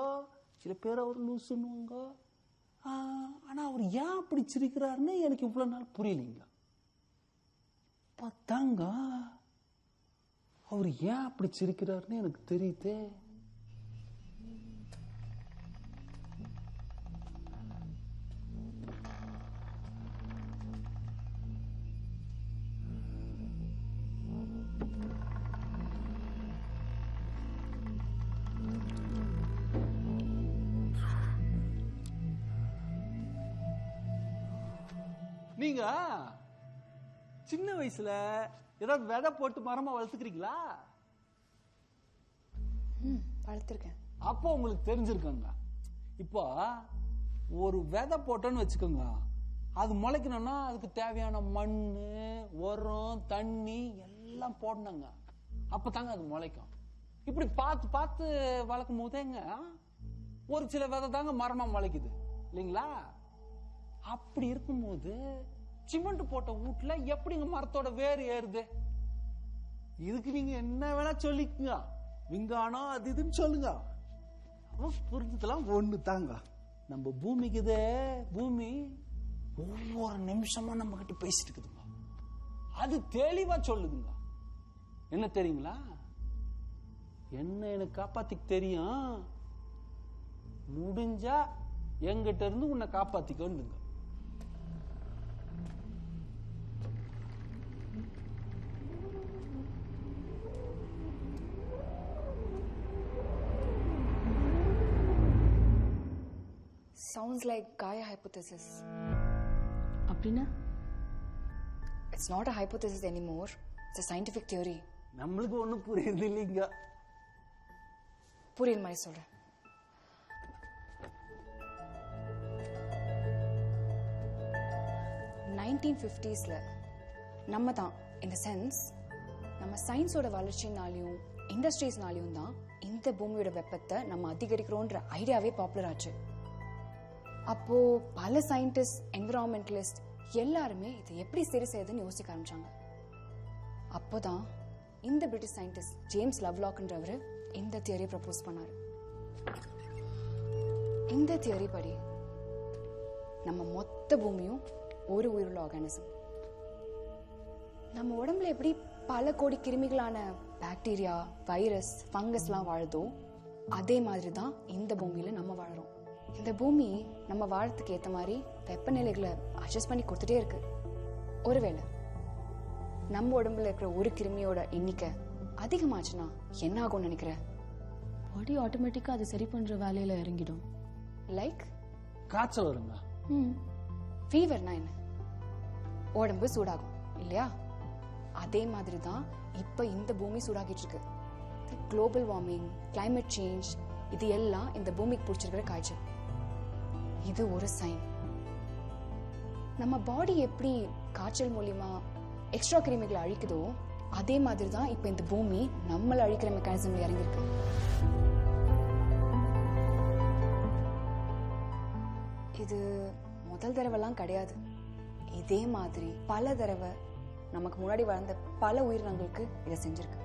சில பேர் அவர் லூசுன்னுவாங்க. ஆனா அவர் ஏன் அப்படி சிரிக்கிறாருன்னு எனக்கு இவ்வளவு நாள் புரியலைங்க. பார்த்தாங்க அவர் ஏன் அப்படி சிரிக்கிறாருன்னு எனக்கு தெரியுது. நீங்க சின்ன வயசுல ஏதாவது விதை போட்டு மரமா வளர்த்துக்கிறீங்களா? வளர்த்துருக்கேன். அப்போ உங்களுக்கு தெரிஞ்சிருக்கங்க. இப்போ ஒரு விதை போட்டோன்னு வச்சுக்கோங்க, அது முளைக்கணும்னா அதுக்கு தேவையான மண், உரம், தண்ணி எல்லாம் போடணுங்க. அப்பதாங்க அது முளைக்கும். இப்படி பார்த்து பார்த்து வளர்க்கும் போதேங்க ஒரு சில விதை தாங்க மரமா முளைக்குது இல்லைங்களா? அப்படி இருக்கும்போது சிமெண்ட் போட்ட வீட்டுல எப்படிங்க மரத்தோட வேர் ஏறுது? இதுக்கு நீங்க என்ன வேணா சொல்லிக்குங்க, விஞ்ஞானம் அது இதுன்னு சொல்லுங்க, புரிஞ்சதெல்லாம் ஒண்ணு தாங்க. நம்ம பூமிக்குதே, பூமி ஒவ்வொரு நிமிஷமா நம்ம கிட்ட பேசிட்டு இருக்குதுங்க. அது தெளிவா சொல்லுதுங்க. என்ன தெரியுங்களா? என்ன எனக்கு காப்பாத்திக்க தெரியும், முடிஞ்சா எங்கிட்ட இருந்து உன்னை காப்பாத்திக்கோண்டுங்க. Sounds like Gaia hypothesis. அப்படின்னா? It's not a hypothesis anymore. It's a scientific theory. நம்மளுக்கு ஒண்ணும் புரியுது இல்லைங்க. புரியுற மாதிரி சொல்றேன். ல நம்ம தான் இந்த சென்ஸ் நம்ம சயின்ஸோட வளர்ச்சினாலையும் இண்டஸ்ட்ரீஸ்னாலையும் தான் இந்த பூமியோட வெப்பத்தை நம்ம அதிகரிக்கிறோன்ற ஐடியாவே பாப்புலர் ஆச்சு. அப்போ பல சயின்டிஸ்ட், என்விரான்மெண்டலிஸ்ட் எல்லாருமே இதை எப்படி சரி செய்யுதுன்னு யோசிக்க ஆரம்பிச்சாங்க. அப்போதான் இந்த பிரிட்டிஷ் சயின்டிஸ்ட் ஜேம்ஸ் லவ்லாக்ன்றவர் இந்த தியரியை ப்ரப்போஸ் பண்ணாரு. இந்த தியரி படி நம்ம மொத்த பூமியும் ஒரு உயிருள்ள ஆர்கானிசம். நம்ம உடம்புல எப்படி பல கோடி கிருமிகளான பாக்டீரியா, வைரஸ், ஃபங்கஸ்லாம் வாழுதோ அதே மாதிரி தான் இந்த பூமியில நம்ம வாழறோம். இந்த பூமி நம்ம வாழறதுக்கு ஏற்ற மாதிரி வெப்பநிலைகளை அட்ஜஸ்ட் பண்ணி கொடுத்துட்டே இருக்கு. ஒருவேளை நம்ம உடம்புல இருக்கிற ஒரு கிருமியோட எண்ணிக்கை அதிகமாச்சுன்னா என்ன ஆகும்னு நினைக்கிற? பாடி ஆட்டோமேட்டிக்கா அது சரி பண்ற வேலையில இறங்கிடும். லைக் காய்ச்சல் வருங்க. ஃபீவர்னா என்ன? உடம்பு சூடாகும் இல்லையா? அதே மாதிரி தான் இப்ப இந்த பூமி சூடாகிட்டு இருக்கு. குளோபல் வார்மிங், கிளைமேட் சேஞ்ச் இது எல்லாம் இந்த பூமிக்கு பிடிச்சிருக்கிற காய்ச்சல். இது ஒரு சைன். நம்ம பாடி எப்படி காய்ச்சல் மூலியமா எக்ஸ்ட்ரா கிருமிகளை அழிக்குதோ அதே மாதிரி தான் இப்ப இந்த பூமி நம்மள அழிக்கிற மெக்கானிசம்ல இறங்கிருக்கு. இது முதல் தடவைலாம் கிடையாது. இதே மாதிரி பல தடவை நமக்கு முன்னாடி வாழ்ந்த பல உயிரினங்களுக்கு இதை செஞ்சிருக்கு.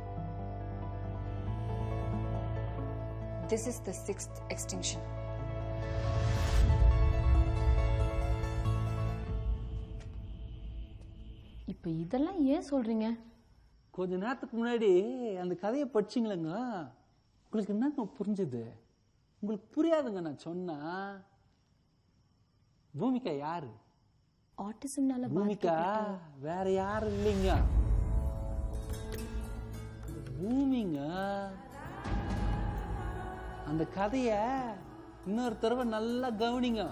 This is the 6th extinction. இப்ப இதெல்லாம் ஏன் சொல்றீங்க? கொஞ்ச நேரத்துக்கு முன்னாடி அந்த கதையை படிச்சிங்களேங்க, உங்களுக்கு என்னங்க புரிஞ்சுது? உங்களுக்கு புரியாதுங்க நான் சொன்னா. பூமிகா யாரு? ஆட்டிசம்னால பூமிகா வேற யாரும் இல்லைங்க. பூமிங்க. அந்த கதைய இன்னொரு தடவை நல்லா கவனிங்க,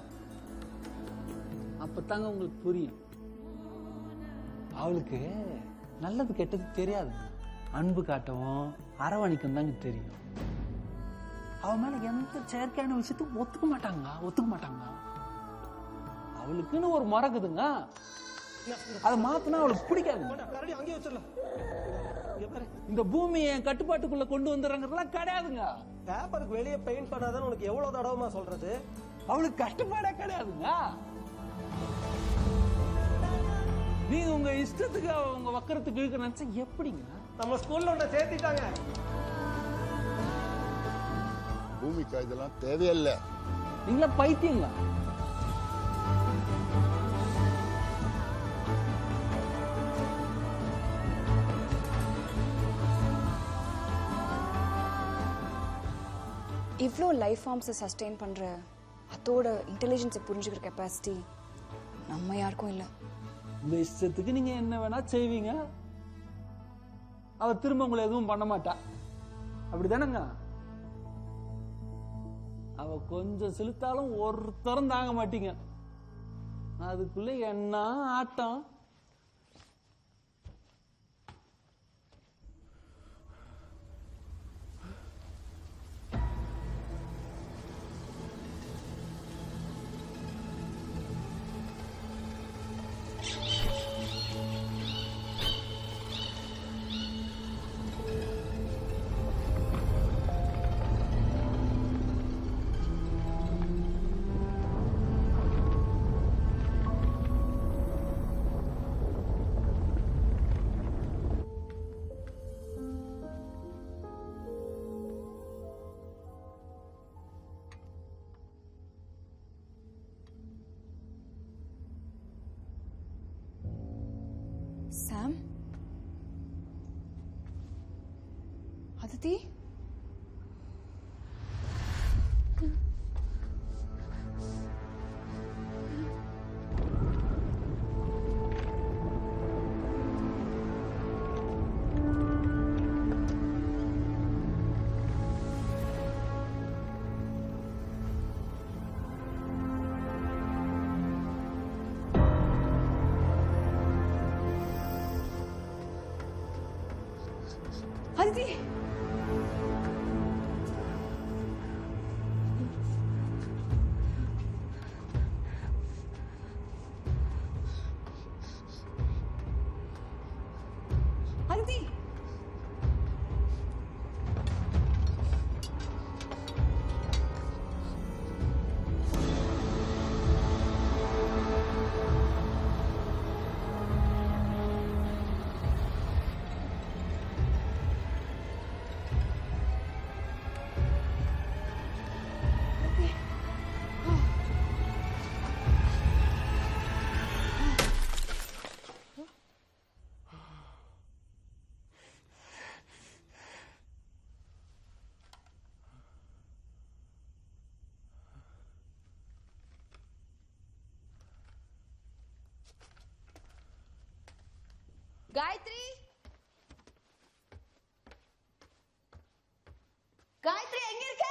அப்பதாங்க உங்களுக்கு புரியும். அவளுக்கு நல்லது கெட்டது தெரியாது, அன்பு காட்டவும் அரவணைக்கும் தாங்க தெரியும். அவ மேல எந்த செயற்கையான விஷயத்துக்கும் ஒத்துக்க மாட்டாங்க. அவளுக்குன்னு ஒரு மறக்குதுங்க, அதை மாத்தினா அவளுக்கு பிடிக்காது. இந்த பூமியை என் கட்டுப்பாட்டுக்குள்ள கொண்டு வந்துடுறாங்கலாம் கிடையாதுங்க. பேப்பருக்கு வெளியே பெயிண்ட் பண்ணாதான் உனக்கு எவ்வளவு தடவைமா சொல்றது? அவளுக்கு கட்டுப்பாடே கிடையாதுங்க. நீங்க உங்க இஷ்டத்துக்கு உங்க வக்கரத்துக்கு இழுக்க நினைச்சா எப்படிங்க? நம்ம ஸ்கூல்ல ஒன்ன சேர்த்திட்டாங்க. பூமிக்கா இதெல்லாம் தேவையில்லை. நீங்களா பைத்தியங்க. இவ்வளோ லைஃப் ஃபார்ம்ஸை சஸ்டெயின் பண்ற அதோட இன்டெலிஜென்ஸை புரிஞ்சுக்கிற கெப்பாசிட்டி நம்ம யாருக்கும் இல்லை. உங்க இஷ்டத்துக்கு நீங்க என்ன வேணா செய்வீங்க, அவ திரும்ப உங்களை எதுவும் பண்ண மாட்டா. அப்படிதானங்க? அவ கொஞ்சம் செலுத்தாலும் ஒருத்தரும் தாங்க மாட்டீங்க. அதுக்குள்ள என்ன ஆட்டம். சாம், அதித்தி, அதித்தி. காயத்ரி காயத்ரி எங்க இருக்க?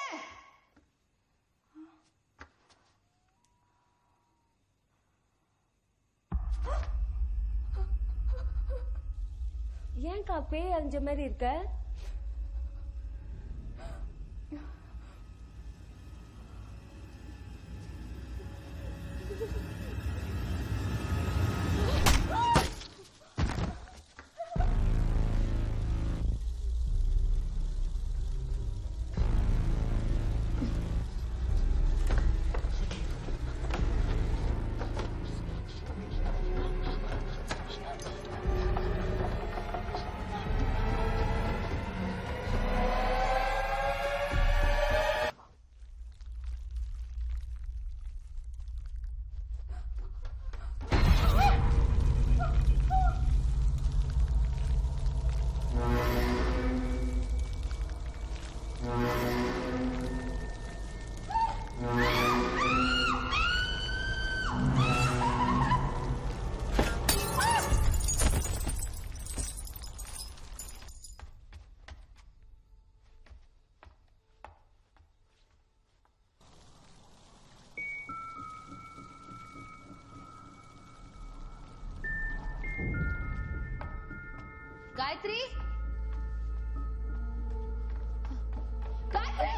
ஏன்க்கா பேய் அறிஞ்ச மாதிரி இருக்க? காயத்ரி காயத்ரி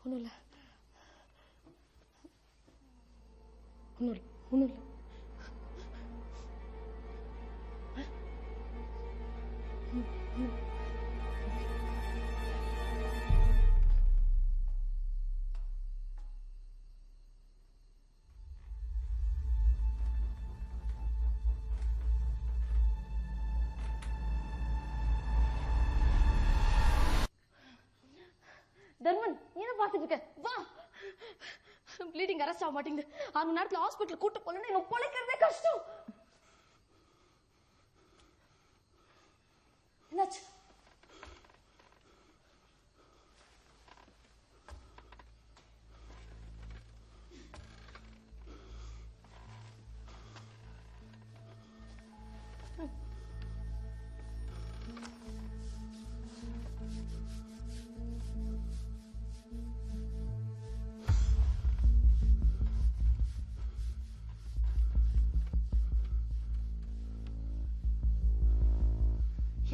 ஒன்றும் இல்லை ஒன்றும் இல்லை தர்மன் என்ன பார்த்துட்டு இருக்க? வா. ப்ளீடிங் அரெஸ்ட் ஆக மாட்டேங்குது. அந்த நேரத்தில் ஹாஸ்பிட்டல் கூட்டு போகலன்னு எனக்கு பொழைக்கிறதே கஷ்டம். என்னாச்சு?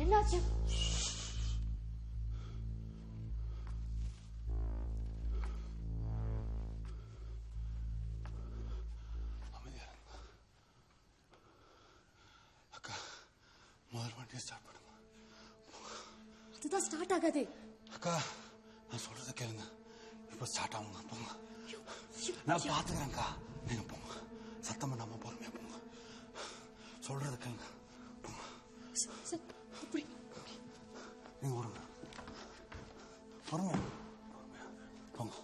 என்னாச்சு? அக்கா முதல் வண்டியை ஸ்டார்ட் பண்ணுங்க. அதுதான் ஸ்டார்ட் ஆகாது. அக்கா நான் சொல்றதை கேளுங்க. இப்போ ஸ்டார்ட் ஆகுங்க. போங்க. நான் பாத்துக்கிறேன்க்கா. நீங்க போங்க. சத்தம் பண்ணாம பொறுமையா போங்க. சொல்றதை கேளுங்க. போங்க. நீங்க ஓடுங்க. பொறுமையா போங்க.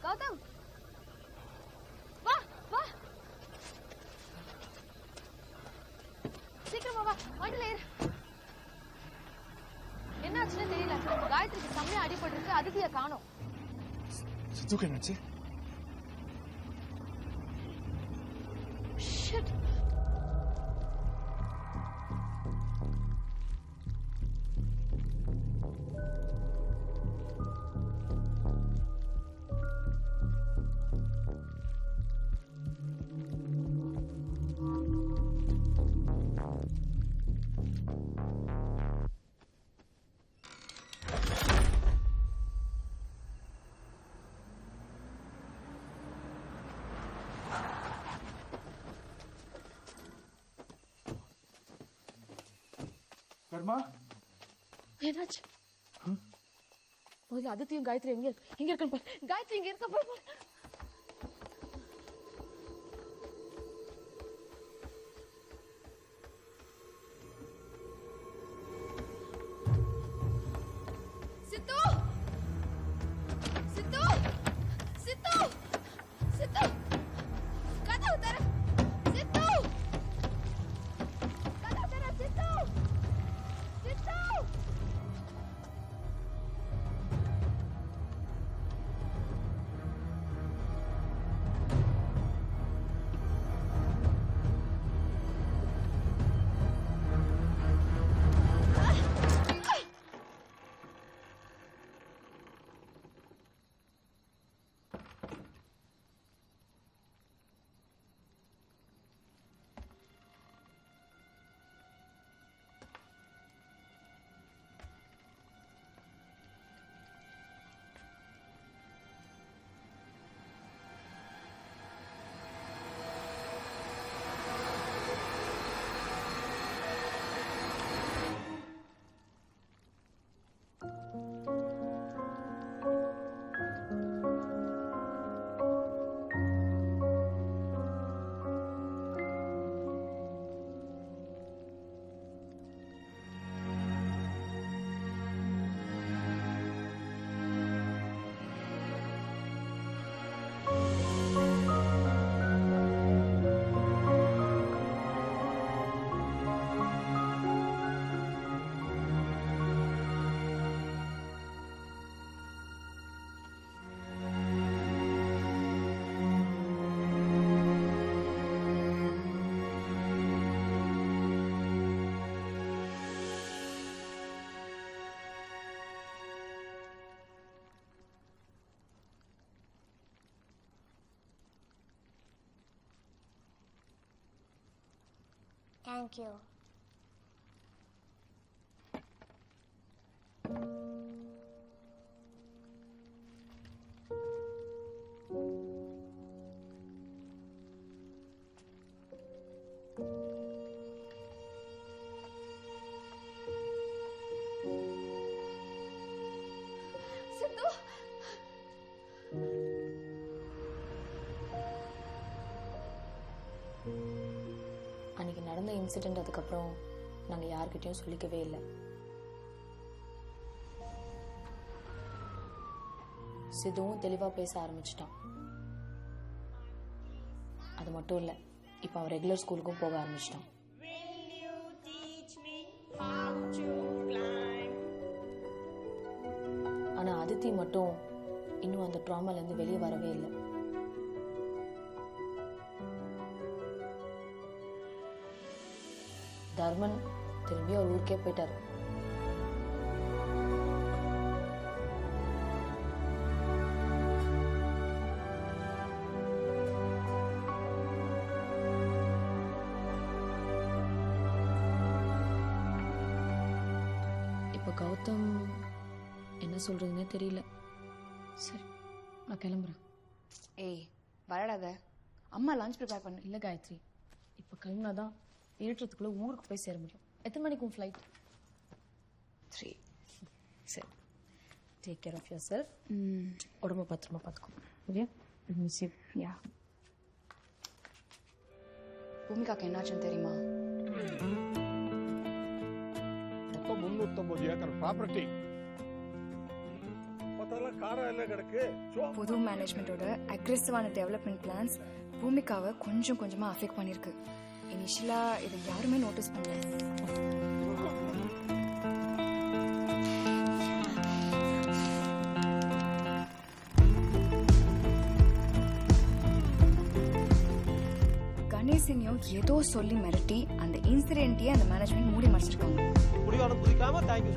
கௌதம் வா வா சீக்கிரமா வா வண்டியில ஏறு. என்னாச்சுன்னு தெரியல. காயத்ரிக்கு செம்மையா அடிபட்டிருக்கு. அதித்திய காணோம். சித்துக்கு என்னாச்சு? ஷிட். கர்மா என்னாச்சு? முதல்ல அதித்தியும் காயத்ரி எங்க இருக்கான்னு பாரு. காயத்ரி இங்க இருக்க பாரு. சித்து சித்து சித்து சித்து கதவு தர. சித்து கதவு தர. சித்து சித்து Thank you. சித்து அன்னைக்கு நடந்த இன்சிடென்ட் அதுக்கப்புறம் நாங்கள் யார்கிட்டயும் சொல்லிக்கவே இல்லை. சிதுவும் தெளிவாக பேச ஆரம்பிச்சிட்டான். அது மட்டும் இல்லை, இப்போ அவன் ரெகுலர் ஸ்கூலுக்கும் போக ஆரம்பிச்சிட்டான். ஆனால் அதித்தி மட்டும் இன்னும் அந்த ட்ராமாலேருந்து வெளியே வரவே இல்லை. தர்மன் திரும்பி அவர் ஊருக்கே போயிட்டாரு. கௌதம் என்ன சொல்றதுன்னே தெரியல. சரி நான் கிளம்புறேன். ஏய் வரடாத, அம்மா லஞ்ச் ப்ரிப்பேர் பண்ணு. இல்லை காயத்ரி, இப்போ கிளம்புனாதான் இருட்டுறதுக்குள்ளே ஊருக்கு போய் சேர முடியும். எத்தனை மணிக்கு உன் ஃப்ளைட்? 3. சரி, take care of yourself. உடம்பு பத்திரமா பார்த்துக்கோ. Okay, miss you. யா. பூமிகாக்கு என்னாச்சுன்னு தெரியுமா? மொத்தம் 350 ஏக்கர் ப்ராப்பர்ட்டி. மொத்தம் காடா எல்லாம் கிடக்கு. புது மேனேஜ்மெண்டோட அக்ரெசிவான டெவலப்மெண்ட் பிளான்ஸ் பூமிகாவை கொஞ்சம் கொஞ்சமா அஃபெக்ட் பண்ணிருக்கு. இனிஷியலா இதை யாருமே நோட்டீஸ் பண்ணல. கணேசனையும் ஏதோ சொல்லி மிரட்டி அந்த இன்சிடென்ட்டையே அந்த மேனேஜ்மெண்ட் மூடி மறைச்சிருக்காங்க. முடிவான புதிக்காம தேங்க்யூ.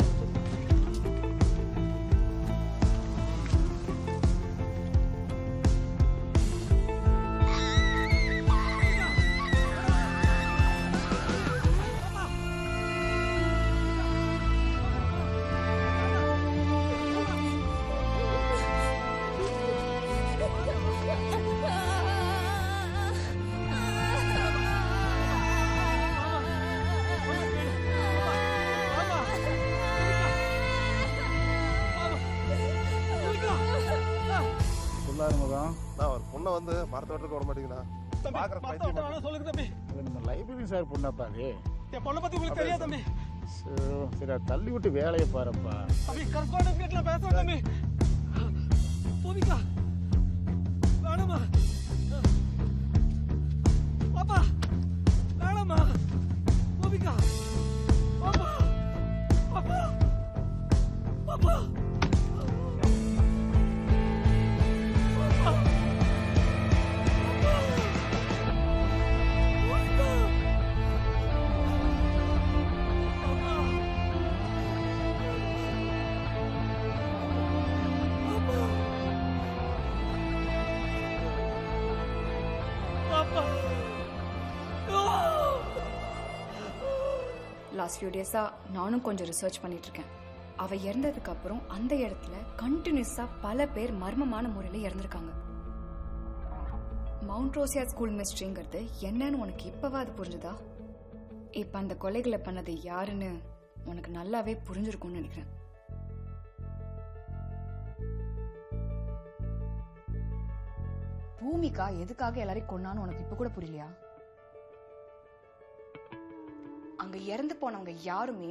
நான் ஒரு பொண்ணை வந்து மரத்தை விட்டுருக்க விட மாட்டேங்குண்ணா. பாக்குற பைத்தியம் சொல்லுங்க தம்பி. நம்ம லைப்ரரி சார் பொண்ணாப்பா அது. என் பொண்ணை பத்தி உங்களுக்கு தெரியாது தம்பி. சரி தள்ளி விட்டு வேலையை பாருப்பா. தம்பி கரஸ்பாண்டன்ட் வீட்ல பேசுறேன் தம்பி. பூமிகா வேணாமா பாப்பா, வேணாமா பூமிகா, பாப்பா பாப்பா பாப்பா. லாஸ்ட் ஃபியூ டேஸா நானும் கொஞ்சம் ரிசர்ச் பண்ணிட்டு இருக்கேன். அவ இறந்ததுக்கு அப்புறம் அந்த இடத்துல கண்டினியூஸா பல பேர் மர்மமான முறையில் இறந்திருக்காங்க. மவுண்ட் ரோசியா ஸ்கூல் மிஸ்ட்ரிங்கிறது என்னன்னு உனக்கு இப்பவா அது புரிஞ்சுதா? இப்ப அந்த கொலைகளை பண்ணது யாருன்னு உனக்கு நல்லாவே புரிஞ்சிருக்கும்னு நினைக்கிறேன். பூமிகா எதுக்காக எல்லாரையும் கொன்னான்னு உனக்கு இப்ப கூட புரியலையா? அங்க இறந்து போனவங்க யாருமே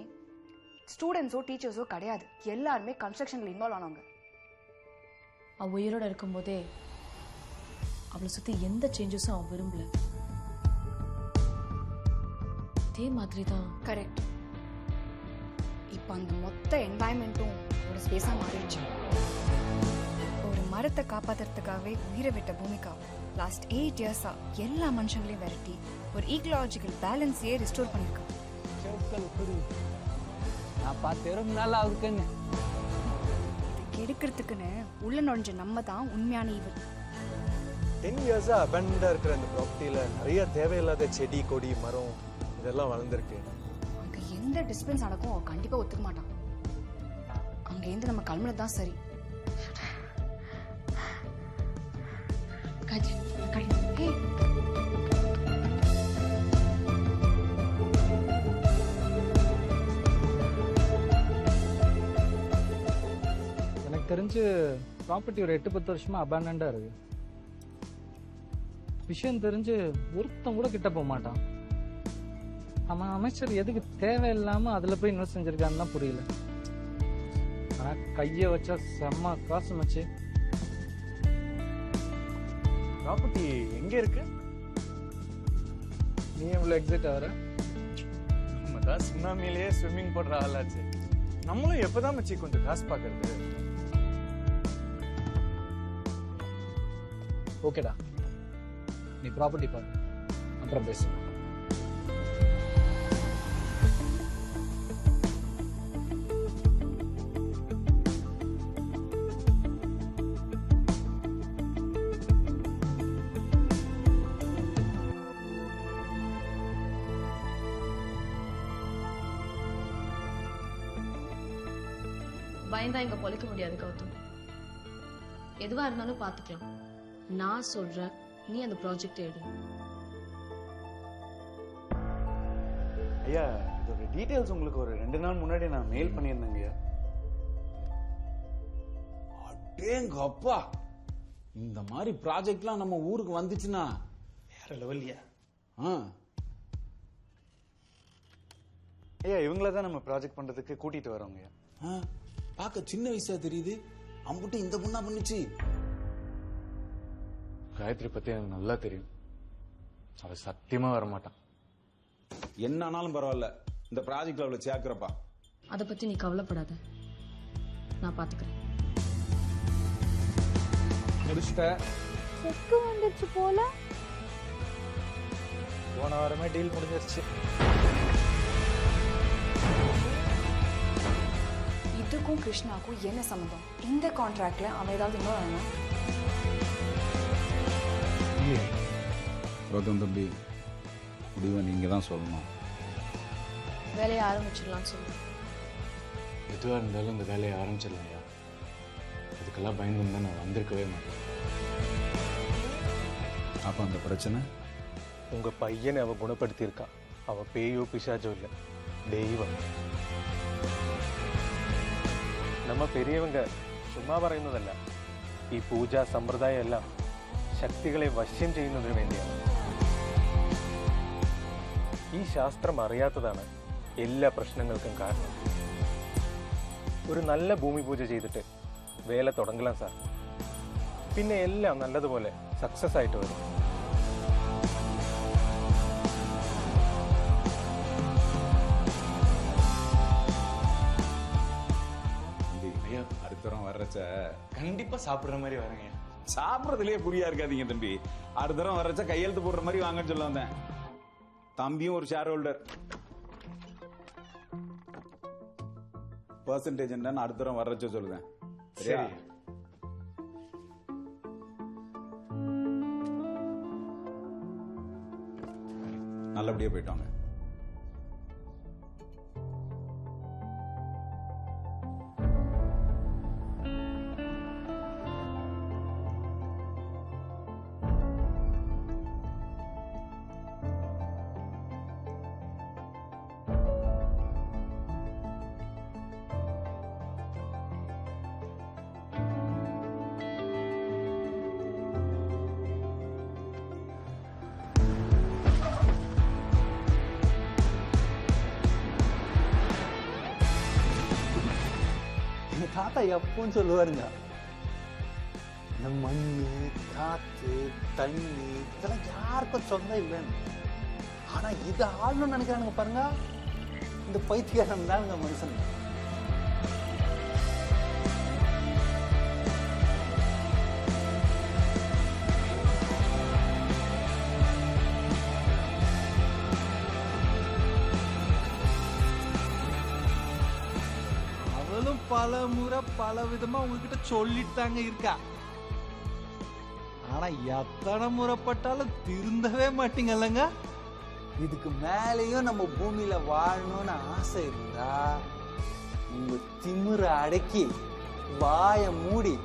ஸ்டூடெண்ட்ஸோ டீச்சர்ஸோ கிடையாது. எல்லாருமே கன்ஸ்ட்ரக்ஷன்ல இன்வால்வ் ஆனவங்க. அவ உயிரோட இருக்கும்போதே அவளை சுத்தி எந்த சேஞ்சஸும் அவன் விரும்பல. அதே மாதிரி தான். கரெக்ட். இப்ப அந்த மொத்த என்வாயன்மெண்ட்டும் ஒரு ஸ்பேஸா மாறிடுச்சு. ஒரு மரத்தை காப்பாத்துறதுக்காகவே உயிரை விட்ட பூமிகா லாஸ்ட் 8 இயர்ஸா எல்லா மனுஷங்களையும் விரட்டி ஒரு ஈக்கலாஜிக்கல் பேலன்ஸையே ரிஸ்டோர் பண்ணிருக்கா. நான் பார்த்து ரொம்ப நாள் ஆகுதுன்னு கெடுக்கிறதுக்குன்னு உள்ள நுழைஞ்ச நம்ம தான் உண்மையான ஈவல். 10 இயர்ஸா அபண்டா இருக்கிற அந்த ப்ராப்பர்ட்டியில நிறைய தேவையில்லாத செடி கொடி மரம் இதெல்லாம் வளர்ந்துருக்கு. அங்க எந்த டிஸ்டன்ஸ் நடக்கும் அவன் கண்டிப்பா ஒத்துக்க மாட்டான். அங்க இருந்து நம்ம கிளம்புனது தான் சரி. எனக்கு தெரிஞ்சு ப்ராப்பர்ட்டி ஒரு 8-10 வருஷமா அபேண்டண்டா இருக்கு. விஷயம் தெரிஞ்சு ஒருத்தன் கூட கிட்ட போக மாட்டான். அவன் அமைச்சர் எதுக்கு தேவையில்லாம அதுல போய் இன்வெஸ்ட் செஞ்சிருக்கான்னு தான் புரியல. ஆனா கைய வச்சா செம்ம காசு மச்சு. ப்ராப்பர்ட்டி எங்க இருக்கு? நீ எவ்வளவு எக்ஸைட் ஆகிற? நம்ம தான் சுனாமிலேயே ஸ்விம்மிங் போடுற ஆளாச்சு. நம்மளும் எப்பதான் மச்சி கொஞ்சம் காசு பாக்குறது. ஓகேடா, நீ ப்ராப்பர்ட்டி பாரு, அப்புறம் பேசு. பயந்தா இங்க பொழைக்க முடியாது கௌதம். எதுவா இருந்தாலும் பாத்துக்கலாம். நான் சொல்றேன், நீ அந்த ப்ராஜெக்ட் எடு. ஐயா, இதோட டீடைல்ஸ் உங்களுக்கு ஒரு 2 நாள் முன்னாடி நான் மெயில் பண்ணியிருந்தேங்க. அடேங்க அப்பா, இந்த மாதிரி ப்ராஜெக்ட்லாம் நம்ம ஊருக்கு வந்துச்சுன்னா வேற லெவல்யா. ஐயா, இவங்கள தான் நம்ம ப்ராஜெக்ட் பண்றதுக்கு கூட்டிட்டு வரோங்க. பார்க்க சின்ன வயசா தெரியுது, அம்புட்டு இந்த பொண்ணா பண்ணுச்சு. காயத்ரி பத்தி எனக்கு நல்லா தெரியும். அவ சத்தியமா வரமாட்டான். என்ன ஆனாலும் பரவாயில்ல, இந்த ப்ராஜெக்ட்ல அவளை சேர்க்கிறப்பா. அத பத்தி நீ கவலைப்படாத, நான் பாத்துக்கிறேன். முடிச்சிட்டேன். செக் வந்துருச்சு போல. போன வாரமே டீல் முடிஞ்சிருச்சு. இதுக்கும் கிருஷ்ணாக்கும் என்ன சம்மந்தம்? இந்த கான்ட்ராக்ட்ல அவன் ஏதாவது இன்னும் வேணும்? கௌதம் தம்பி, முடிவை நீங்க தான் சொல்லணும். வேலையை ஆரம்பிச்சிடலாம்னு சொல்லு. எதுவா இருந்தாலும் இந்த வேலையை ஆரம்பிச்சிடலையா? அதுக்கெல்லாம் பயந்துருந்தா நான் வந்திருக்கவே மாட்டேன். அப்ப அந்த பிரச்சனை உங்க பையனை அவ குணப்படுத்தியிருக்கா. அவ பேயோ பிசாச்சோ இல்லை, தெய்வம். நம்ம பெரியவங்க ചുമ്മാ പറയുന്നതല്ല. ഈ പൂജ സമ്പ്രദായം എല്ലാം ശക്തികളെ വശ്യം ചെയ്യുന്നതിന് വേണ്ടിയാണ്. ഈ ശാസ്ത്രം അറിയാത്തതാണ് എല്ലാ പ്രശ്നങ്ങൾക്കും കാരണം. ഒരു നല്ല ഭൂമി പൂജ ചെയ്തിട്ട് വേല തുടങ്ങലാം സാർ. പിന്നെ എല്ലാം നല്ലതുപോലെ സക്സസ് ആയിട്ട് വരും. அடுத்த தரம் வர்றச்ச கண்டிப்பா சாப்பிடுற மாதிரி வரேங்க. சாப்பிடறதுலயே குறியா இருக்காதீங்க தம்பி. அடுத்த தரம் வர்றச்ச கையெழுத்து போடுற மாதிரி வாங்கன்னு சொல்ல வந்தேன். தம்பியும் ஒரு ஷேர் ஹோல்டர். பெர்சன்டேஜ் என்னன்னு அடுத்த தரம் வர்றச்ச சொல்லுவேன். சரியா? நல்லபடியா போயிட்டாங்க. தாத்தா எப்பவும் சொல்லுவாருங்க, இந்த மண்ணு, காத்து, தண்ணி இதெல்லாம் யாருக்கும் சொந்தம் இல்லைன்னு. ஆனா இது ஆளணும்னு நினைக்கிறானுங்க பாருங்க, இந்த பைத்தியக்காரன் தானுங்க மனுஷன். பல முறை பல விதமா உங்ககிட்ட சொல்லிட்டு தாங்க இருக்கா. ஆனா எத்தனை முறைப்பட்டாலும் திருந்தவே மாட்டீங்கல்லங்க. இதுக்கு மேலேயும் நம்ம பூமியில வாழணும்னு ஆசை இருந்தா உங்க திமிர அடக்கி வாய மூடி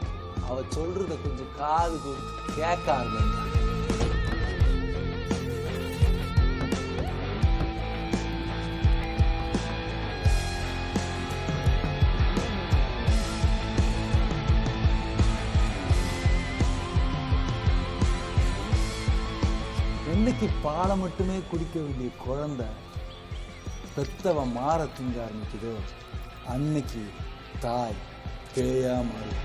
அவ சொல்றத கொஞ்சம் காது கொடுத்து கேட்க ஆரம்பிங்க. என்னைக்கு பாலை மட்டுமே குடிக்க வேண்டிய குழந்தை பெத்தவன் மாற தூங்க ஆரம்பிக்குதோ அன்னைக்கு தாய் பேயா மாறும்.